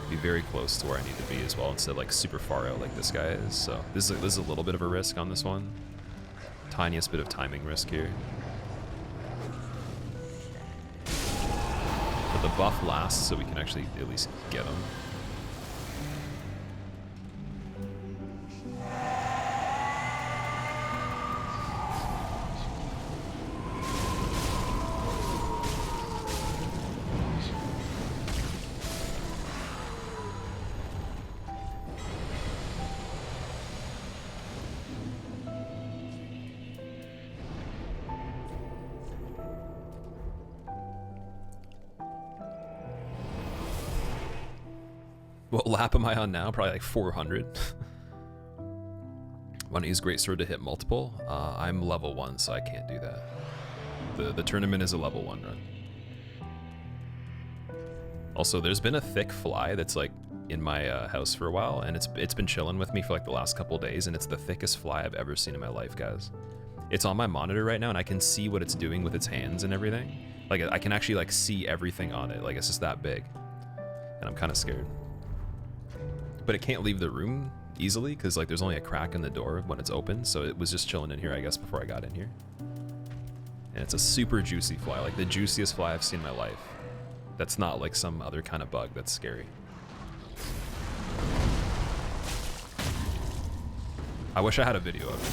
Be very close to where I need to be as well, instead of like super far out like this guy is. So this is a little bit of a risk on this one. Tiniest bit of timing risk here. But the buff lasts, so we can actually at least get him. What lap am I on now? Probably like 400. Want to use Greatsword to hit multiple? I'm level 1, so I can't do that. The tournament is a level 1 run. Also, there's been a thick fly that's like in my house for a while, and it's been chilling with me for like the last couple days, and it's the thickest fly I've ever seen in my life, guys. It's on my monitor right now, and I can see what it's doing with its hands and everything. Like, I can actually like see everything on it. Like, it's just that big, and I'm kind of scared. But it can't leave the room easily because like there's only a crack in the door when it's open, so it was just chilling in here, I guess, before I got in here. And it's a super juicy fly, like the juiciest fly I've seen in my life. That's not like some other kind of bug that's scary. I wish I had a video of it.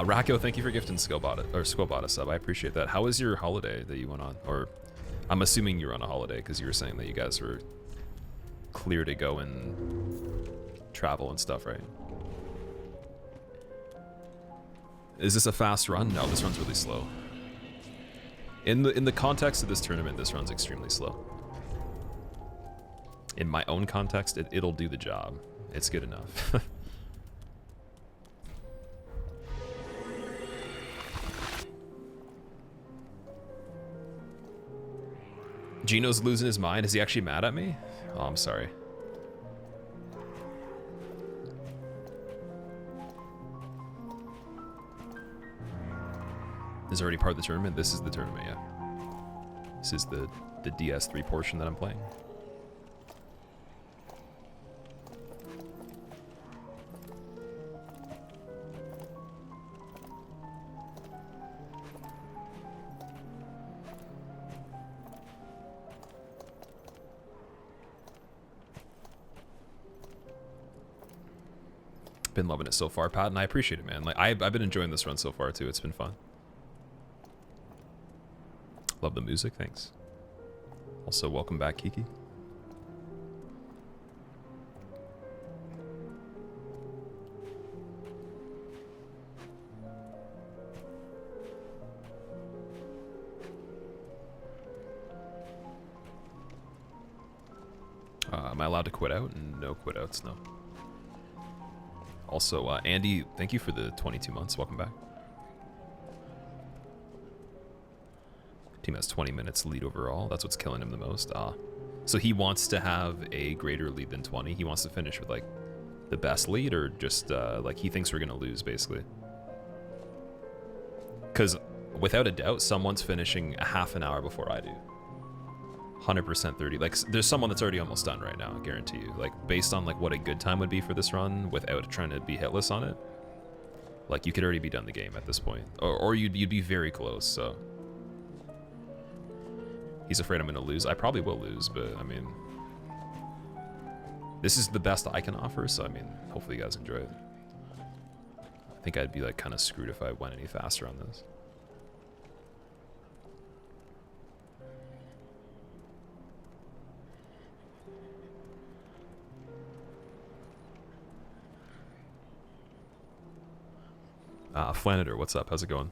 Racco, thank you for gifting Squillbot a sub. I appreciate that. How was your holiday that you went on? Or I'm assuming you were on a holiday because you were saying that you guys were clear to go and travel and stuff, right? Is this a fast run? No, this run's really slow. In the context of this tournament, this run's extremely slow. In my own context, it'll do the job. It's good enough. Gino's losing his mind. Is he actually mad at me? Oh, I'm sorry. This is already part of the tournament? This is the tournament, yeah. This is the DS3 portion that I'm playing. Been loving it so far, Pat, and I appreciate it, man. Like I've been enjoying this run so far too. It's been fun. Love the music, thanks. Also, welcome back, Kiki. Am I allowed to quit out? No quit outs, no. Also, Andy, thank you for the 22 months. Welcome back. Team has 20 minutes lead overall. That's what's killing him the most. So he wants to have a greater lead than 20. He wants to finish with like the best lead, or just like he thinks we're gonna lose basically. Because without a doubt, someone's finishing a half an hour before I do. 100% 30. Like, there's someone that's already almost done right now, I guarantee you. Like, based on like what a good time would be for this run without trying to be hitless on it. Like, you could already be done the game at this point. Or you'd be very close, so. He's afraid I'm gonna lose. I probably will lose, but I mean, this is the best I can offer, so I mean, hopefully you guys enjoy it. I think I'd be like kind of screwed if I went any faster on this. Flanader, what's up? How's it going?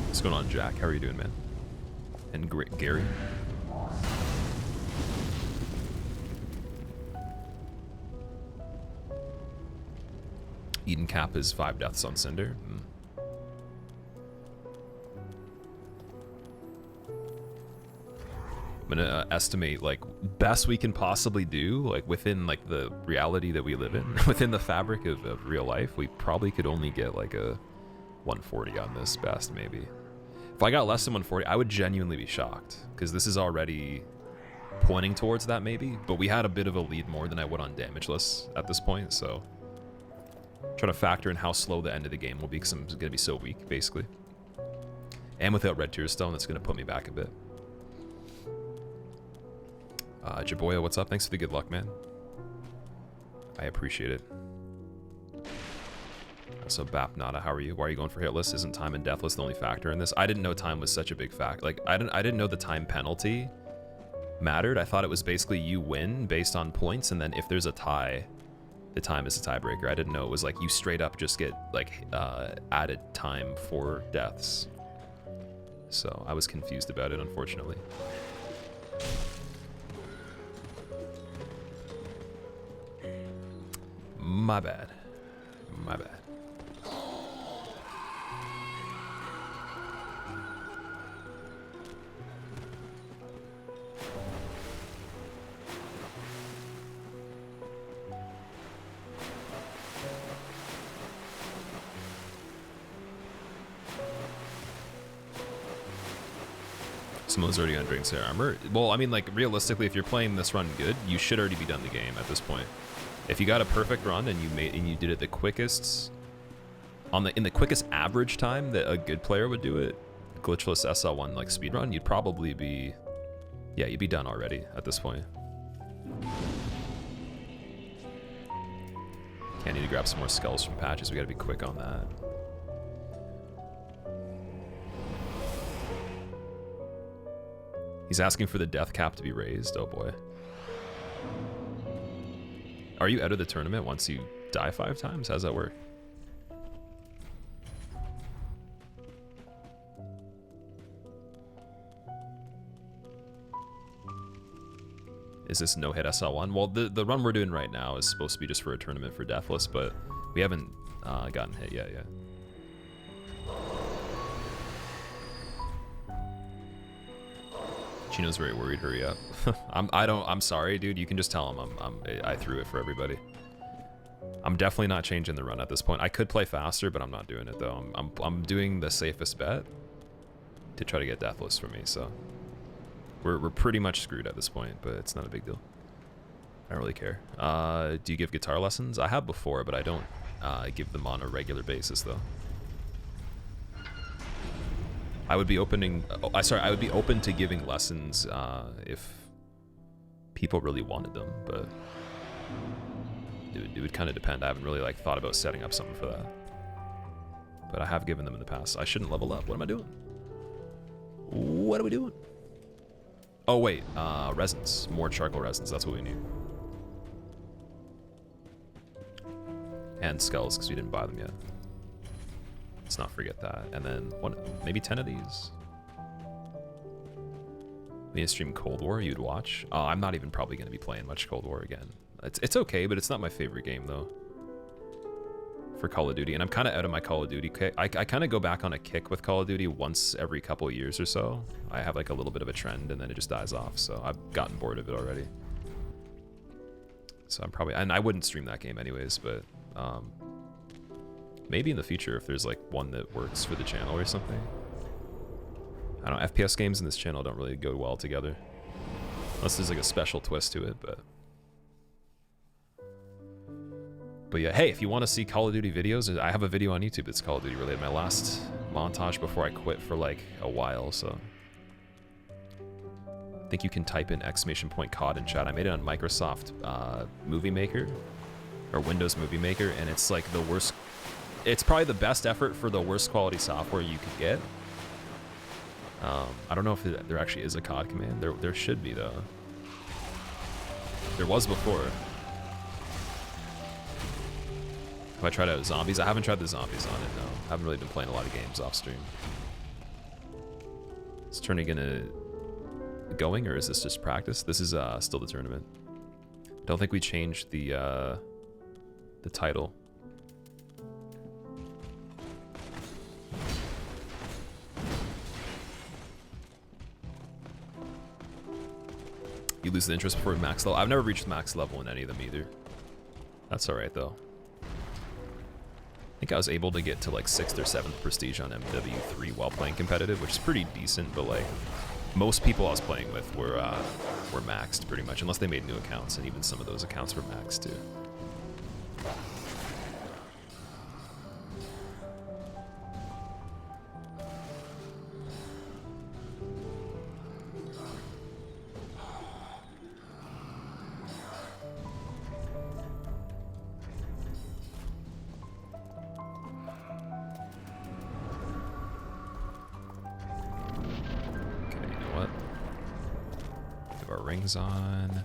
What's going on, Jack? How are you doing, man? And Gary? Eden Cap is 5 deaths on Cinder. I'm gonna estimate, like, best we can possibly do, like, within, like, the reality that we live in, within the fabric of real life, we probably could only get, like, a 140 on this best, maybe. If I got less than 140, I would genuinely be shocked, because this is already pointing towards that, maybe, but we had a bit of a lead more than I would on Damageless at this point, so trying to factor in how slow the end of the game will be, because I'm going to be so weak, basically. And without Red Tear Stone, that's going to put me back a bit. Jaboya, what's up? Thanks for the good luck, man. I appreciate it. Also, Bapnada, how are you? Why are you going for hitless? Isn't time and deathless the only factor in this? I didn't know time was such a big factor. Like, I didn't know the time penalty mattered. I thought it was basically you win based on points, and then if there's a tie, the time is a tiebreaker. I didn't know it was like you straight up just get like added time for deaths. So I was confused about it, unfortunately. My bad. My bad. Someone's already on Dragon's Hair Armor. Well, I mean, like, realistically, if you're playing this run good, you should already be done the game at this point. If you got a perfect run and you did it the quickest, in the quickest average time that a good player would do it, glitchless SL1 like speedrun, you'd probably be, yeah, you'd be done already at this point. Can't need to grab some more skulls from patches. We gotta be quick on that. He's asking for the death cap to be raised. Oh boy. Are you out of the tournament once you die 5 times? How does that work? Is this no-hit SL1? Well, the run we're doing right now is supposed to be just for a tournament for Deathless, but we haven't gotten hit yet. Chino's very worried. Hurry up. I'm sorry, dude. You can just tell him I threw it for everybody. I'm definitely not changing the run at this point. I could play faster, but I'm not doing it though. I'm doing the safest bet to try to get Deathless for me. So we're pretty much screwed at this point, but it's not a big deal. I don't really care. Do you give guitar lessons? I have before, but I don't give them on a regular basis though. I would be opening. I would be open to giving lessons if people really wanted them, but it would kind of depend. I haven't really like thought about setting up something for that, but I have given them in the past. I shouldn't level up. What am I doing? What are we doing? Oh wait, resins. More charcoal resins. That's what we need. And skulls, because we didn't buy them yet. Let's not forget that. And then maybe 10 of these. Me stream Cold War, you'd watch? I'm not even probably going to be playing much Cold War again. It's okay, but it's not my favorite game though. For Call of Duty, and I'm kind of out of my Call of Duty kick. I kind of go back on a kick with Call of Duty once every couple of years or so. I have like a little bit of a trend, and then it just dies off. So I've gotten bored of it already. So I'm probably, and I wouldn't stream that game anyways, but maybe in the future if there's like one that works for the channel or something. I don't know, FPS games in this channel don't really go well together. Unless there's like a special twist to it, But yeah, hey, if you want to see Call of Duty videos, I have a video on YouTube that's Call of Duty related. My last montage before I quit for like a while, so. I think you can type in !COD in chat. I made it on Microsoft Movie Maker, or Windows Movie Maker, and it's like the worst, it's probably the best effort for the worst quality software you could get. I don't know if there actually is a COD command. There should be though. There was before. Have I tried out zombies? I haven't tried the zombies on it, no. I haven't really been playing a lot of games off stream. Is turning into going, or is this just practice? This is still the tournament. Don't think we changed the title. You lose the interest before max level. I've never reached max level in any of them either. That's alright though. I think I was able to get to like 6th or 7th prestige on MW3 while playing competitive, which is pretty decent, but like most people I was playing with were maxed pretty much, unless they made new accounts, and even some of those accounts were maxed too. On.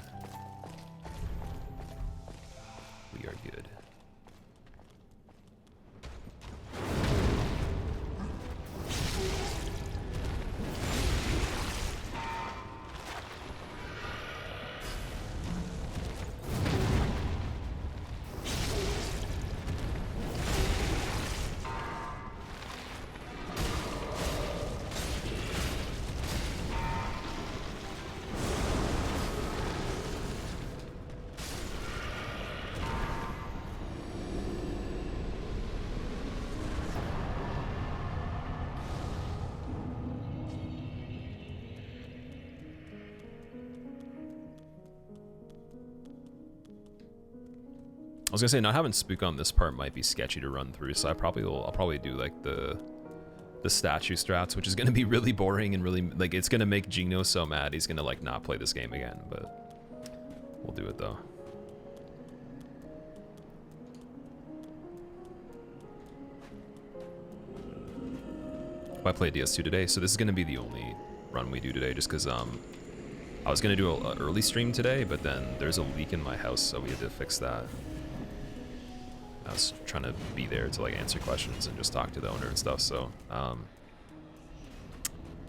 We are good. I was gonna say, not having Spook on this part might be sketchy to run through, so I'll probably do like the statue strats, which is gonna be really boring and really like it's gonna make Gino so mad he's gonna like not play this game again, but we'll do it though. I played DS2 today, so this is gonna be the only run we do today, just because I was gonna do an early stream today, but then there's a leak in my house, so we had to fix that. I was trying to be there to like answer questions and just talk to the owner and stuff, so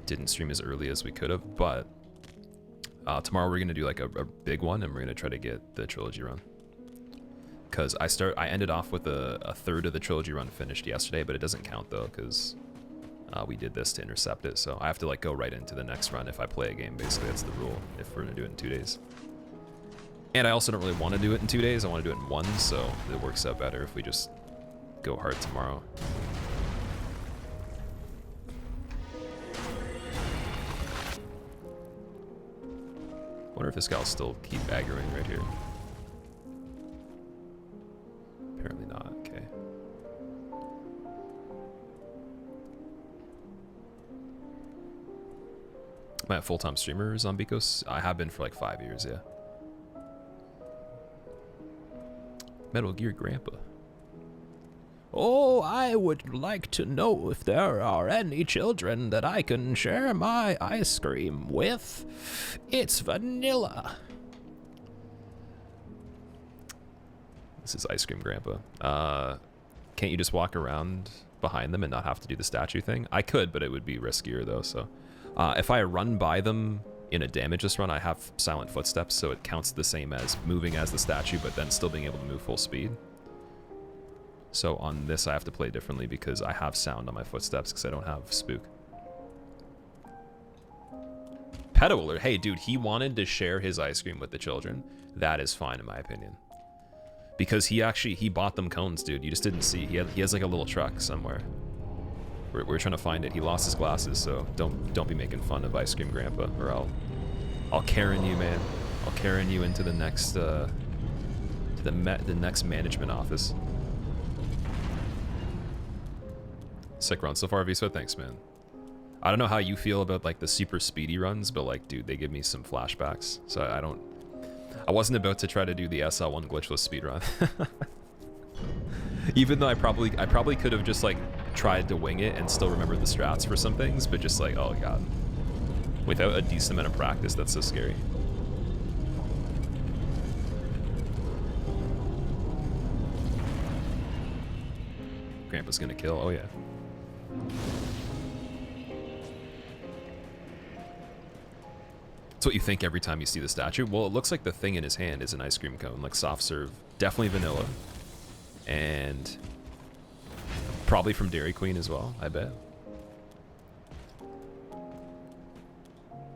didn't stream as early as we could have, but tomorrow we're gonna do like a big one, and we're gonna try to get the Trilogy run. Because I ended off with a third of the Trilogy run finished yesterday, but it doesn't count though, because we did this to intercept it, so I have to like go right into the next run if I play a game. Basically, that's the rule if we're gonna do it in 2 days. And I also don't really want to do it in 2 days. I want to do it in 1, so it works out better if we just go hard tomorrow. Wonder if this guy will still keep aggroing right here. Apparently not. Okay. Am I a full-time streamer, Zombicos? I have been for like 5 years, yeah. Metal Gear Grandpa. Oh, I would like to know if there are any children that I can share my ice cream with. It's vanilla. This is Ice Cream Grandpa. Can't you just walk around behind them and not have to do the statue thing? I could, but it would be riskier though, so. If I run by them in a Damageless run, I have silent footsteps, so it counts the same as moving as the statue, but then still being able to move full speed. So on this, I have to play differently because I have sound on my footsteps because I don't have spook. Pedo alert. Hey, dude, he wanted to share his ice cream with the children. That is fine, in my opinion. Because he bought them cones, dude. You just didn't see. He has like a little truck somewhere. We're trying to find it. He lost his glasses, so don't be making fun of Ice Cream Grandpa, or I'll Karen you, man. I'll Karen you into the next to the next management office. Sick run so far, Viso. Thanks, man. I don't know how you feel about like the super speedy runs, but like, dude, they give me some flashbacks. So I wasn't about to try to do the SL1 glitchless speed run. Even though I probably could have just like tried to wing it and still remember the strats for some things, but just like, oh god, without a decent amount of practice, that's so scary. Grandpa's gonna kill. Oh yeah. That's what you think every time you see the statue. Well, it looks like the thing in his hand is an ice cream cone, like soft serve, definitely vanilla. And probably from Dairy Queen as well, I bet.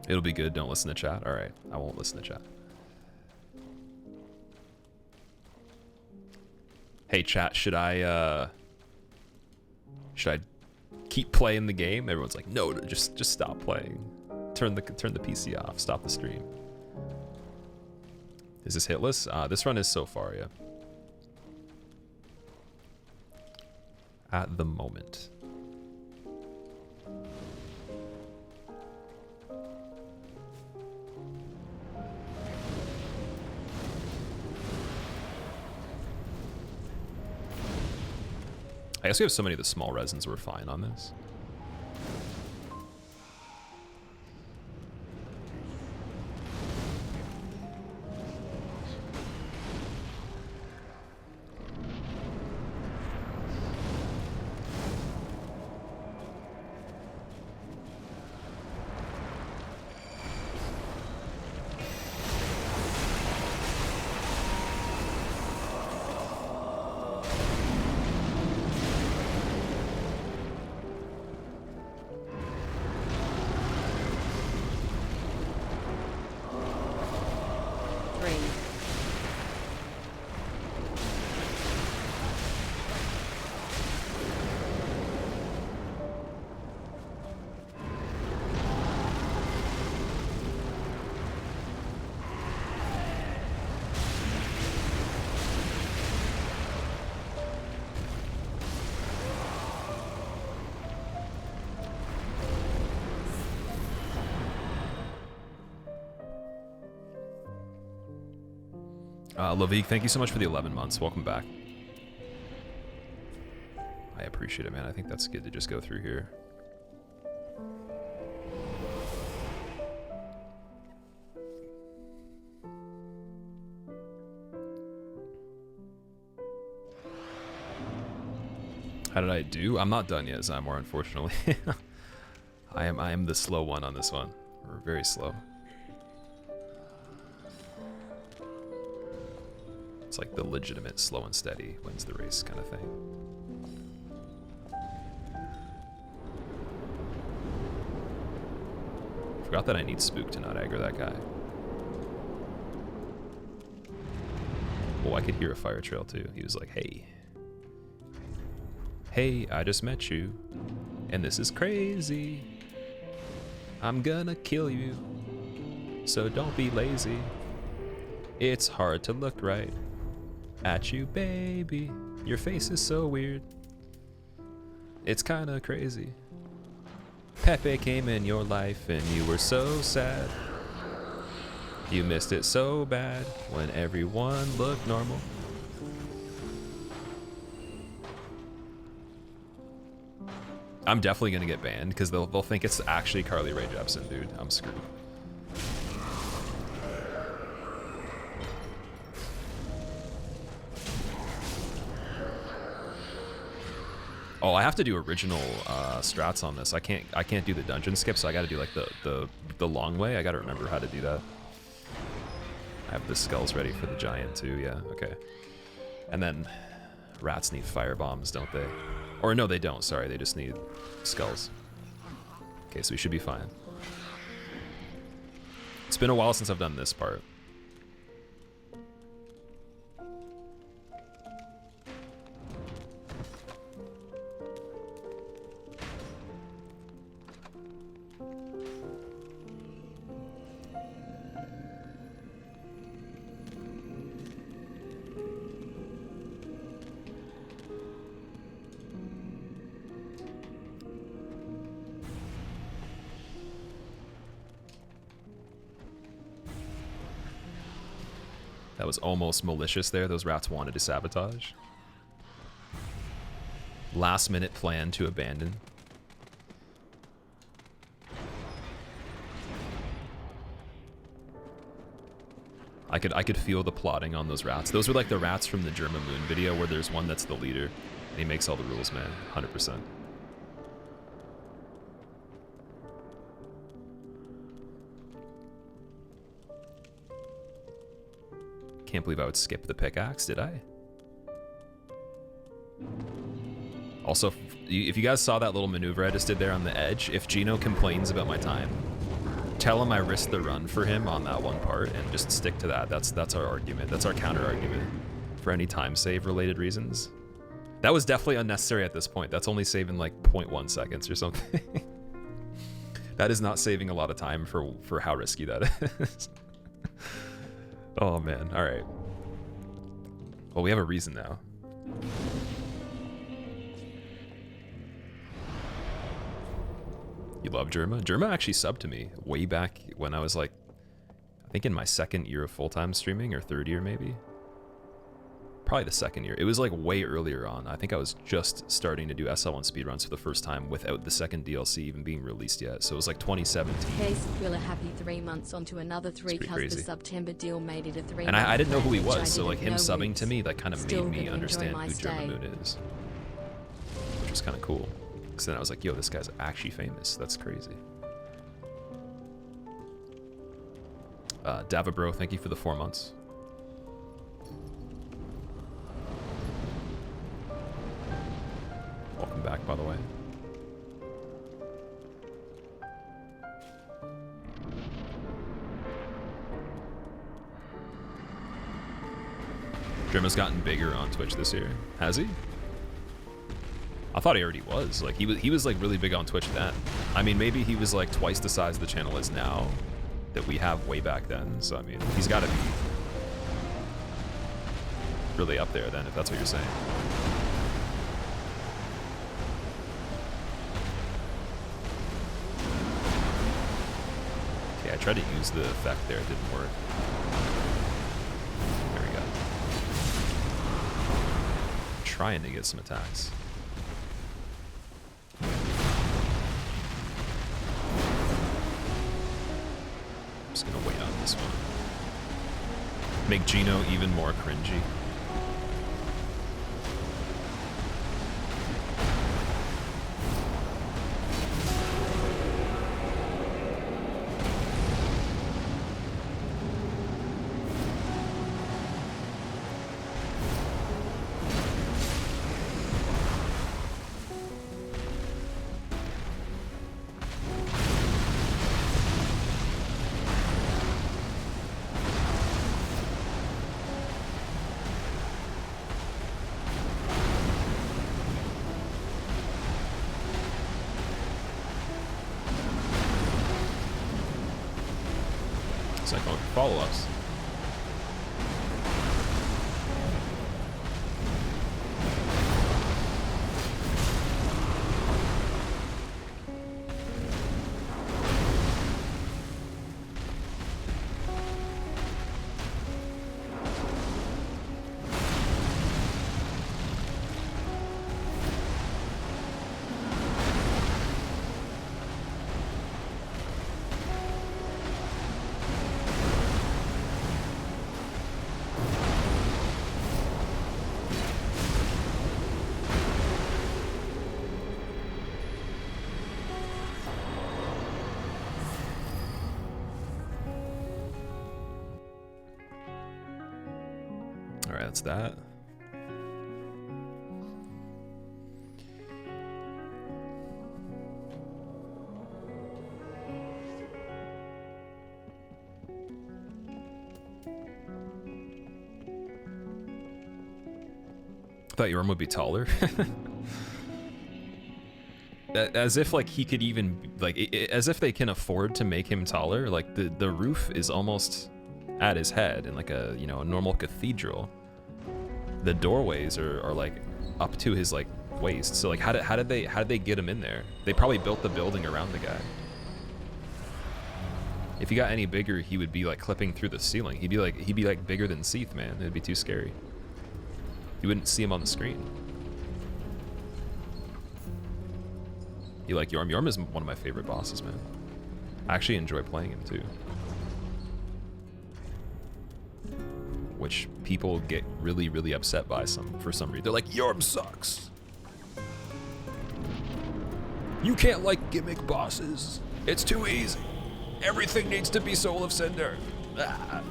It'll be good, don't listen to chat. Alright, I won't listen to chat. Hey chat, should I keep playing the game? Everyone's like, no, just stop playing. Turn the PC off, stop the stream. Is this hitless? This run is so far, yeah. At the moment. I guess we have so many of the small resins, we're fine on this. Lavik, thank you so much for the 11 months. Welcome back. I appreciate it, man. I think that's good to just go through here. How did I do? I'm not done yet, Zymor, unfortunately. I am the slow one on this one. We're very slow. It's like the legitimate slow and steady wins the race kind of thing. Forgot that I need spook to not aggro that guy. Oh, I could hear a fire trail too. He was like, hey. Hey, I just met you, and this is crazy. I'm gonna kill you, so don't be lazy. It's hard to look right at you, baby. Your face is so weird. It's kinda crazy. Pepe came in your life and you were so sad. You missed it so bad when everyone looked normal. I'm definitely gonna get banned because they'll think it's actually Carly Rae Jepsen, dude. I'm screwed. Oh, I have to do original strats on this. I can't do the dungeon skip, so I got to do like the long way. I got to remember how to do that. I have the skulls ready for the giant too. Yeah, okay. And then rats need fire bombs, don't they? Or no, they don't. Sorry, they just need skulls. Okay, so we should be fine. It's been a while since I've done this part. That was almost malicious there. Those rats wanted to sabotage. Last minute plan to abandon. I could feel the plotting on those rats. Those were like the rats from the German Moon video where there's one that's the leader and he makes all the rules, man. 100%. Can't believe I would skip the pickaxe, did I? Also, if you guys saw that little maneuver I just did there on the edge, if Gino complains about my time, tell him I risked the run for him on that one part and just stick to that. That's our argument. That's our counter argument for any time save related reasons. That was definitely unnecessary at this point. That's only saving like 0.1 seconds or something. That is not saving a lot of time for how risky that is. Oh man, all right. Well, we have a reason now. You love Germa? Germa actually subbed to me way back when I was like, I think in my second year of full-time streaming, or third year maybe. Probably the second year. It was like way earlier on. I think I was just starting to do SL1 speedruns for the first time without the second DLC even being released yet. So it was like 2017. Hey, Squilla, happy 3 months onto another 3 cuz the crazy. September deal made it a 3 And I didn't know who he plan, which was, I so like him didn't know subbing roots. to me, that kind of Still made me gonna understand enjoy my who German stay. Moon is. Which was kind of cool. Because then I was like, yo, this guy's actually famous. That's crazy. Dava bro, thank you for the 4 months. Welcome back, by the way. Germa's gotten bigger on Twitch this year. Has he? I thought he already was. Like he was like really big on Twitch then. I mean, maybe he was like twice the size the channel is now that we have way back then. So I mean, he's got to be really up there then, if that's what you're saying. Okay, I tried to use the effect there, it didn't work. There we go. I'm trying to get some attacks. I'm just gonna wait on this one. Make Gino even more cringy. Follow-ups. it's that. I thought your arm would be taller. As if like he could even like as if they can afford to make him taller. Like the roof is almost at his head in like a, you know, a normal cathedral. The doorways are like up to his like waist. So like how did they get him in there? They probably built the building around the guy. If he got any bigger, he would be like clipping through the ceiling. He'd be like bigger than Seath, man. It'd be too scary. You wouldn't see him on the screen. You like Yorm? Yorm is one of my favorite bosses, man. I actually enjoy playing him too. Which people get really, really upset by for some reason. They're like, Yorm sucks. You can't like gimmick bosses. It's too easy. Everything needs to be Soul of Cinder. Ah.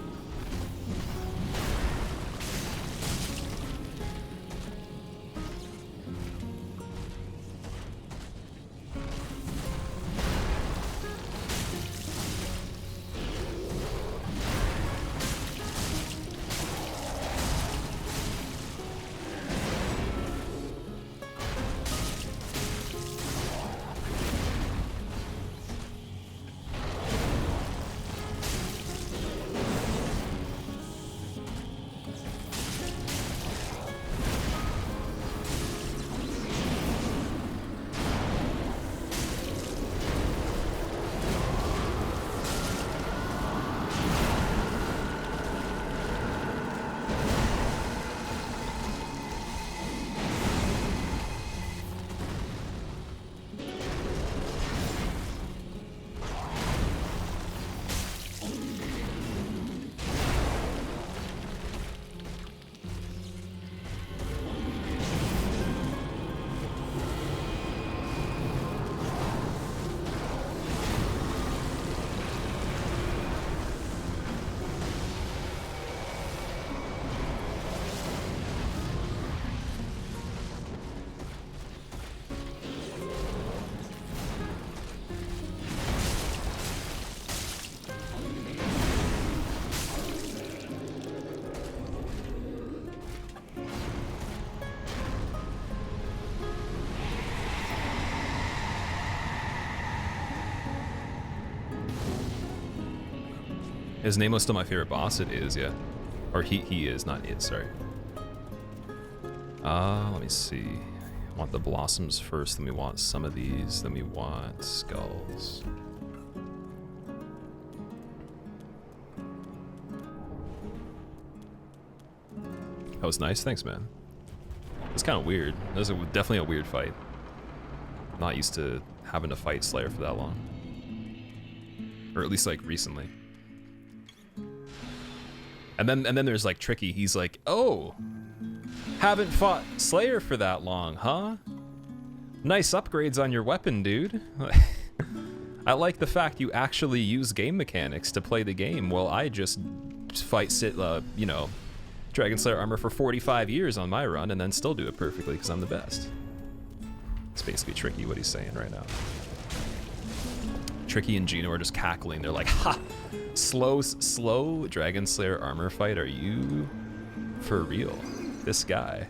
His name was still my favorite boss. It is, yeah. Or he is, not it, sorry. Let me see. I want the blossoms first, then we want some of these, then we want skulls. That was nice, thanks man. It's kind of weird. That was definitely a weird fight. Not used to having to fight Slayer for that long. Or at least like recently. And then there's like Tricky. He's like, oh, haven't fought Slayer for that long, huh? Nice upgrades on your weapon, dude. I like the fact you actually use game mechanics to play the game, while I just fight you know, Dragon Slayer armor for 45 years on my run and then still do it perfectly because I'm the best. It's basically Tricky what he's saying right now. Tricky and Gino are just cackling. They're like, ha! Slow Dragon Slayer armor fight? Are you for real? This guy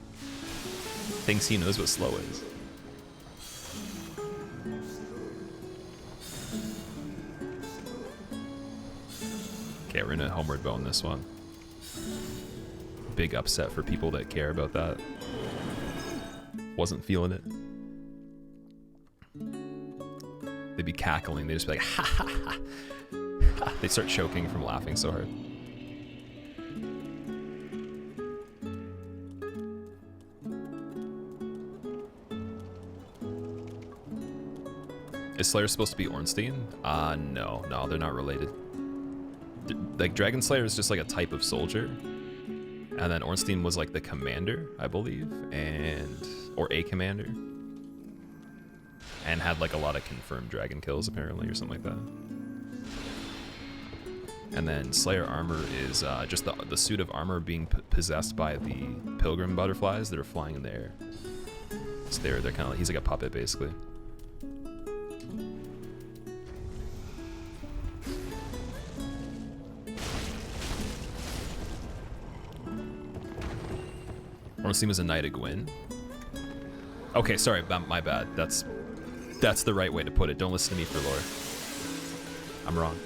thinks he knows what slow is. Okay, we're gonna homeward bone this one. Big upset for people that care about that. Wasn't feeling it. They'd be cackling. They'd just be like, ha ha ha. They start choking from laughing so hard. Is Slayer supposed to be Ornstein? No, they're not related. Like Dragon Slayer is just like a type of soldier, and then Ornstein was like the commander, I believe, or a commander, and had like a lot of confirmed dragon kills apparently, or something like that. And then Slayer armor is just the suit of armor being possessed by the pilgrim butterflies that are flying in the air. So they're kind of like, he's like a puppet basically. I want to see him as a Knight of Gwyn. Okay, sorry, my bad. That's the right way to put it. Don't listen to me for lore. I'm wrong.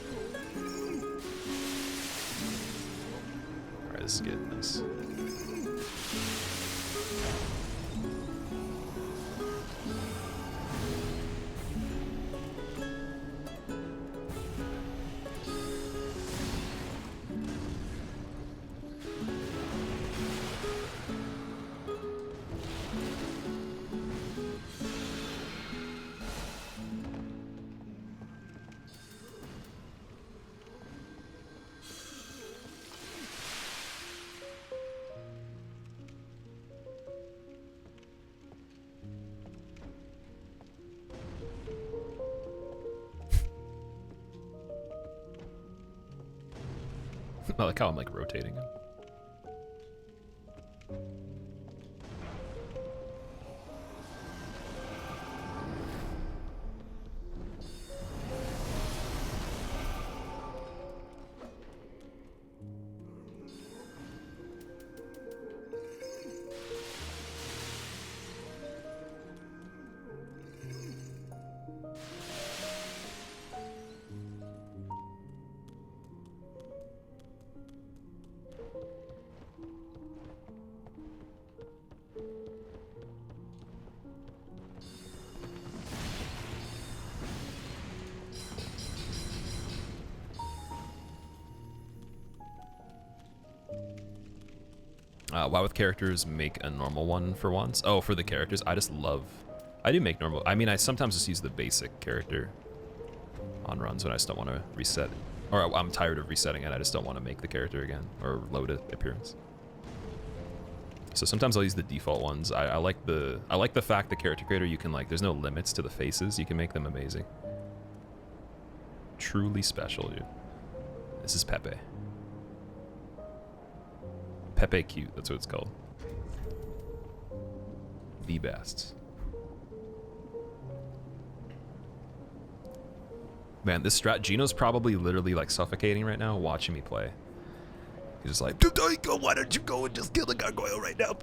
Alright, this is good. Nice. I like how I'm like rotating him. Why with characters make a normal one for once? Oh, for the characters, I do make normal. I mean, I sometimes just use the basic character on runs when I just don't want to reset, or I'm tired of resetting it. I just don't want to make the character again or load it appearance. So sometimes I'll use the default ones. I like the fact the character creator, you can like, there's no limits to the faces. You can make them amazing. Truly special, dude. This is Pepe. Pepe cute, that's what it's called. The best. Man, this strat, Gino's probably literally like suffocating right now watching me play. He's just like, dude, why don't you go and just kill the gargoyle right now?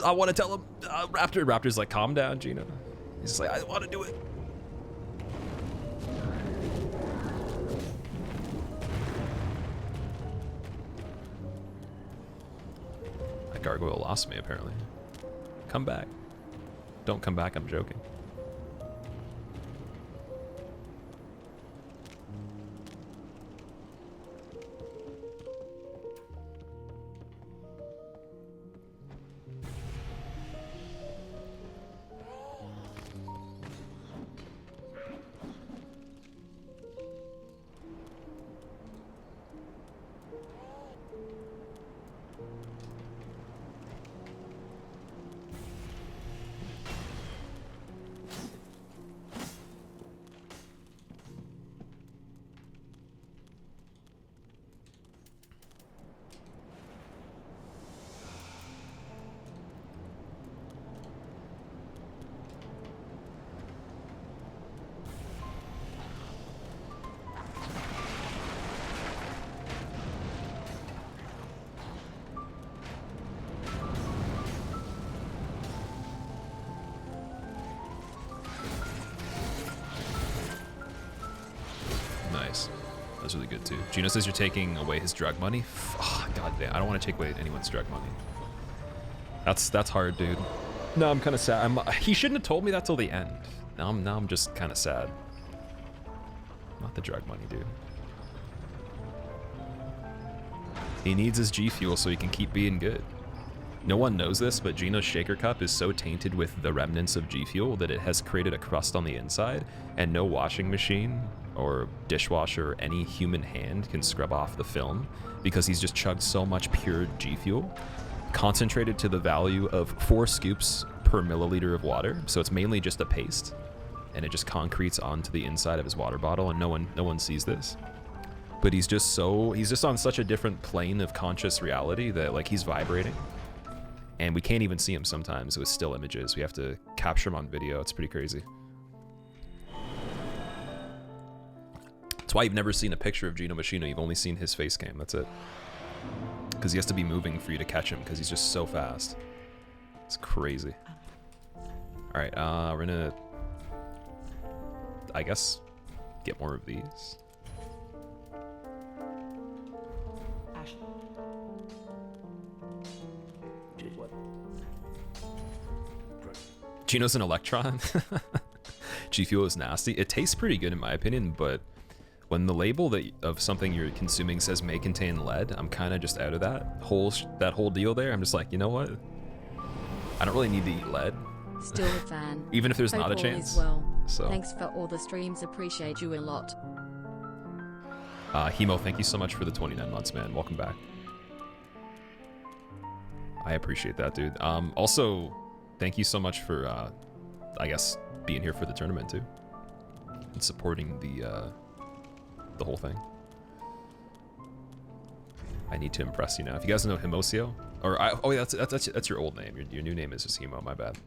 I want to tell him. Raptor's like, calm down, Gino. He's just like, I want to do it. That gargoyle lost me, apparently. Come back. Don't come back, I'm joking. That's really good too. Gino says you're taking away his drug money. Oh, God damn, I don't want to take away anyone's drug money. That's hard, dude. No, I'm kind of sad. He shouldn't have told me that till the end. Now I'm just kind of sad. Not the drug money, dude. He needs his G Fuel so he can keep being good. No one knows this, but Gino's Shaker Cup is so tainted with the remnants of G Fuel that it has created a crust on the inside, and no washing machine or dishwasher or any human hand can scrub off the film because he's just chugged so much pure G Fuel, concentrated to the value of 4 scoops per milliliter of water. So it's mainly just a paste, and it just concretes onto the inside of his water bottle, and no one sees this. But he's just on such a different plane of conscious reality that like he's vibrating. And we can't even see him sometimes with still images. We have to capture him on video. It's pretty crazy. That's why you've never seen a picture of Gino Machino. You've only seen his face cam. That's it. Because he has to be moving for you to catch him because he's just so fast. It's crazy. All right, we're gonna, I guess, get more of these. Gino's an Electron. G Fuel is nasty. It tastes pretty good in my opinion, but when the label of something you're consuming says may contain lead, I'm kind of just out of that whole deal there. I'm just like, you know what? I don't really need to eat lead. Still a fan. Even if there's Hope not a all chance. is well. So. Thanks for all the streams. Appreciate you a lot. Hemo, thank you so much for the 29 months, man. Welcome back. I appreciate that, dude. Also, thank you so much for, I guess, being here for the tournament too, and supporting the whole thing. I need to impress you now. If you guys know Himosio, or oh yeah, that's your old name. Your new name is just Hemo. My bad.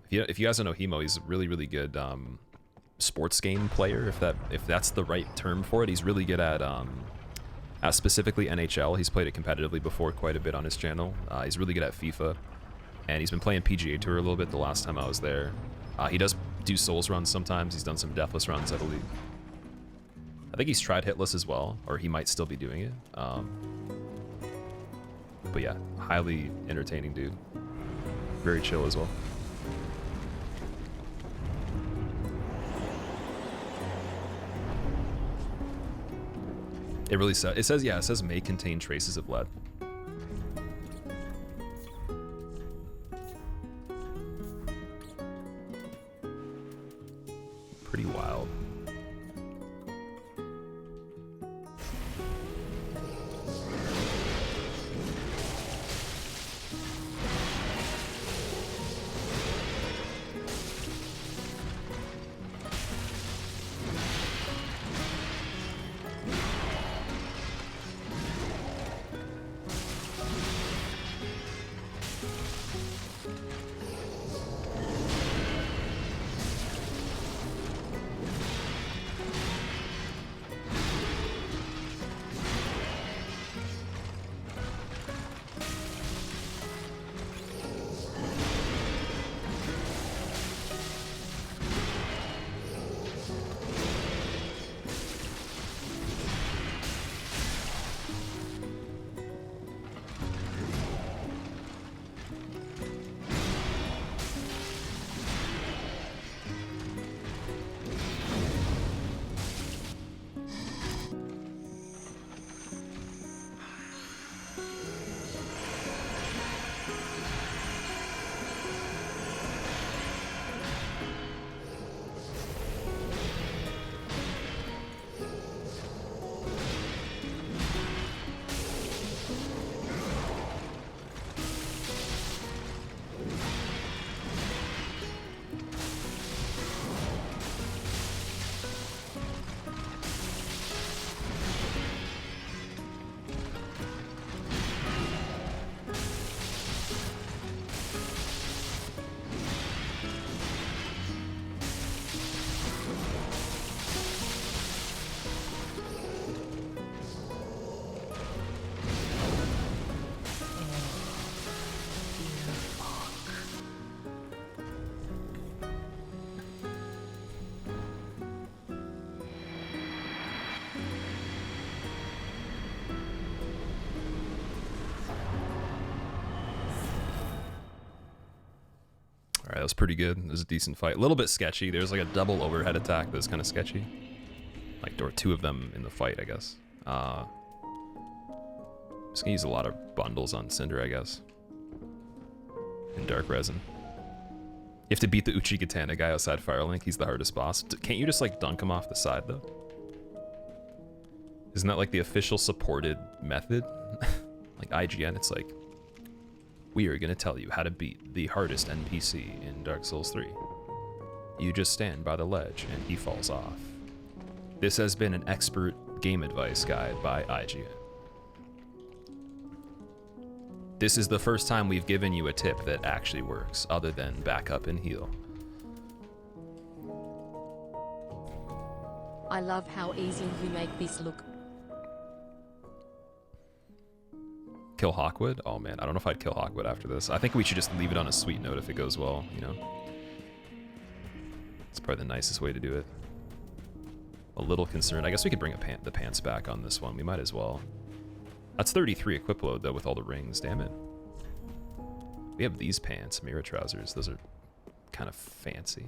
If you guys don't know Hemo, he's a really good sports game player. If that's the right term for it, he's really good at specifically NHL. He's played it competitively before quite a bit on his channel. He's really good at FIFA, and he's been playing PGA Tour a little bit the last time I was there. He does do Souls runs sometimes. He's done some Deathless runs, I believe. I think he's tried Hitless as well, or he might still be doing it. But yeah, highly entertaining dude. Very chill as well. It really says, it says may contain traces of lead. Pretty wild. Alright, that was pretty good. It was a decent fight. A little bit sketchy. There's like a double overhead attack that's kind of sketchy. Like, there were two of them in the fight, I guess. Just gonna use a lot of bundles on Cinder, I guess. And Dark Resin. You have to beat the Uchigatana guy outside Firelink. He's the hardest boss. Can't you just, like, dunk him off the side, though? Isn't that, like, the official supported method? Like, IGN, it's like, we are gonna tell you how to beat the hardest NPC in Dark Souls 3. You just stand by the ledge and he falls off. This has been an expert game advice guide by IGN. This is the first time we've given you a tip that actually works, other than back up and heal. I love how easy you make this look. Kill Hawkwood? Oh man, I don't know if I'd kill Hawkwood after this. I think we should just leave it on a sweet note if it goes well, you know? It's probably the nicest way to do it. A little concerned. I guess we could bring the pants back on this one. We might as well. That's 33 equip load, though, with all the rings. Damn it. We have these pants, mirror trousers. Those are kind of fancy.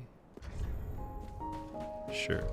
Sure.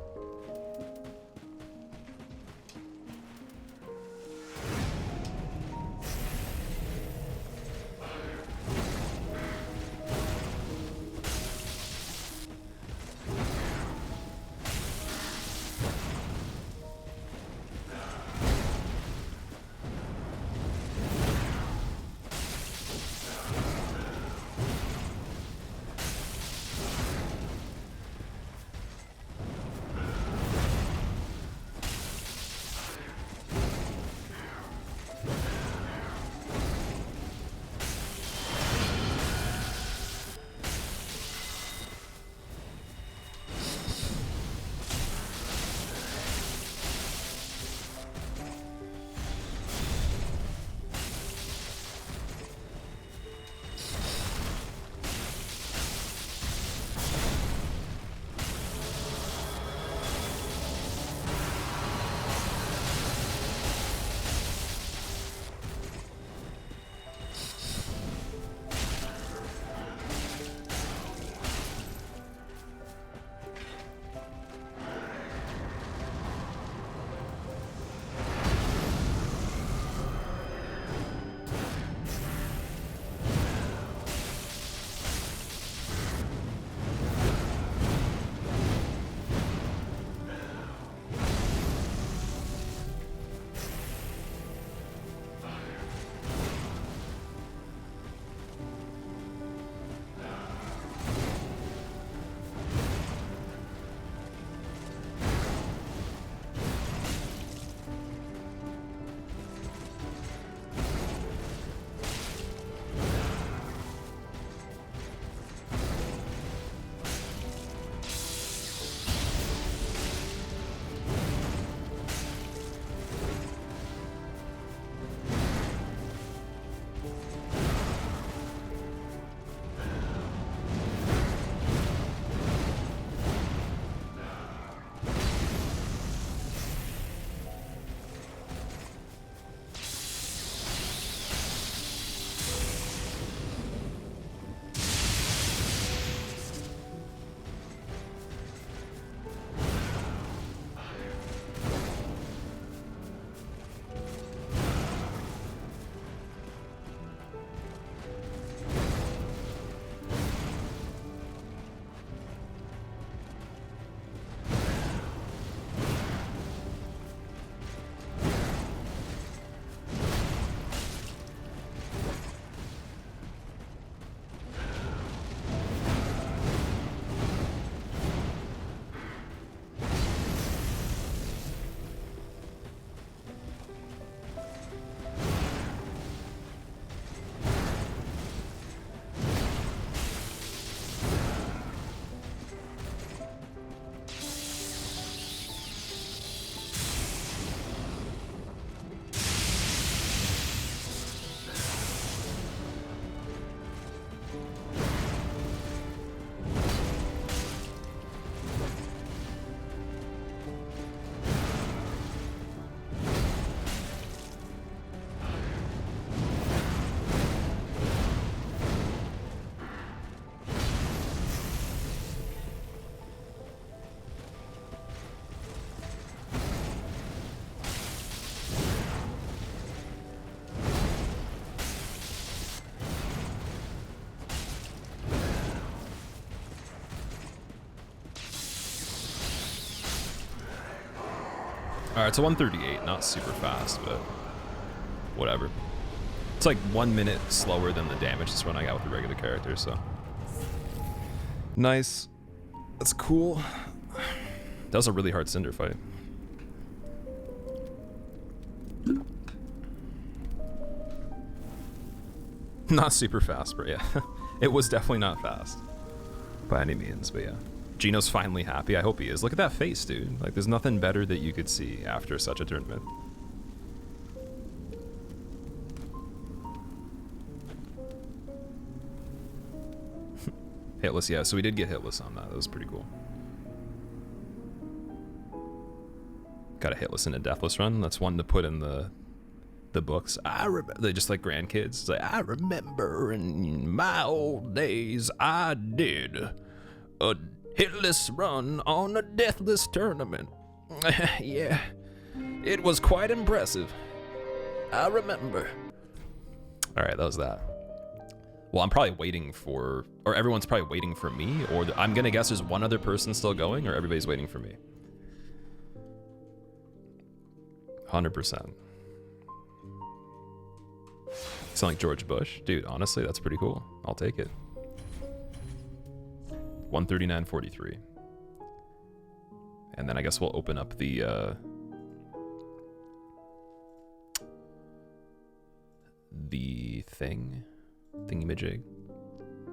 Alright, it's a 138, not super fast, but whatever. It's like 1 minute slower than the damage this run I got with the regular character, so. Nice. That's cool. That was a really hard Cinder fight. Not super fast, but yeah. It was definitely not fast. By any means, but yeah. Gino's finally happy. I hope he is. Look at that face, dude. Like, there's nothing better that you could see after such a tournament. Hitless, yeah. So we did get hitless on that. That was pretty cool. Got a hitless and a deathless run. That's one to put in the books. They're just like grandkids. It's like, I remember in my old days, I did a hitless run on a deathless tournament. Yeah, it was quite impressive. I remember. All right, that was that. Well, I'm probably waiting for, or everyone's probably waiting for me, or I'm gonna guess there's one other person still going, or everybody's waiting for me. 100%. Sound like George Bush? Dude, honestly, that's pretty cool. I'll take it. 139.43. And then I guess we'll open up the thingamajig.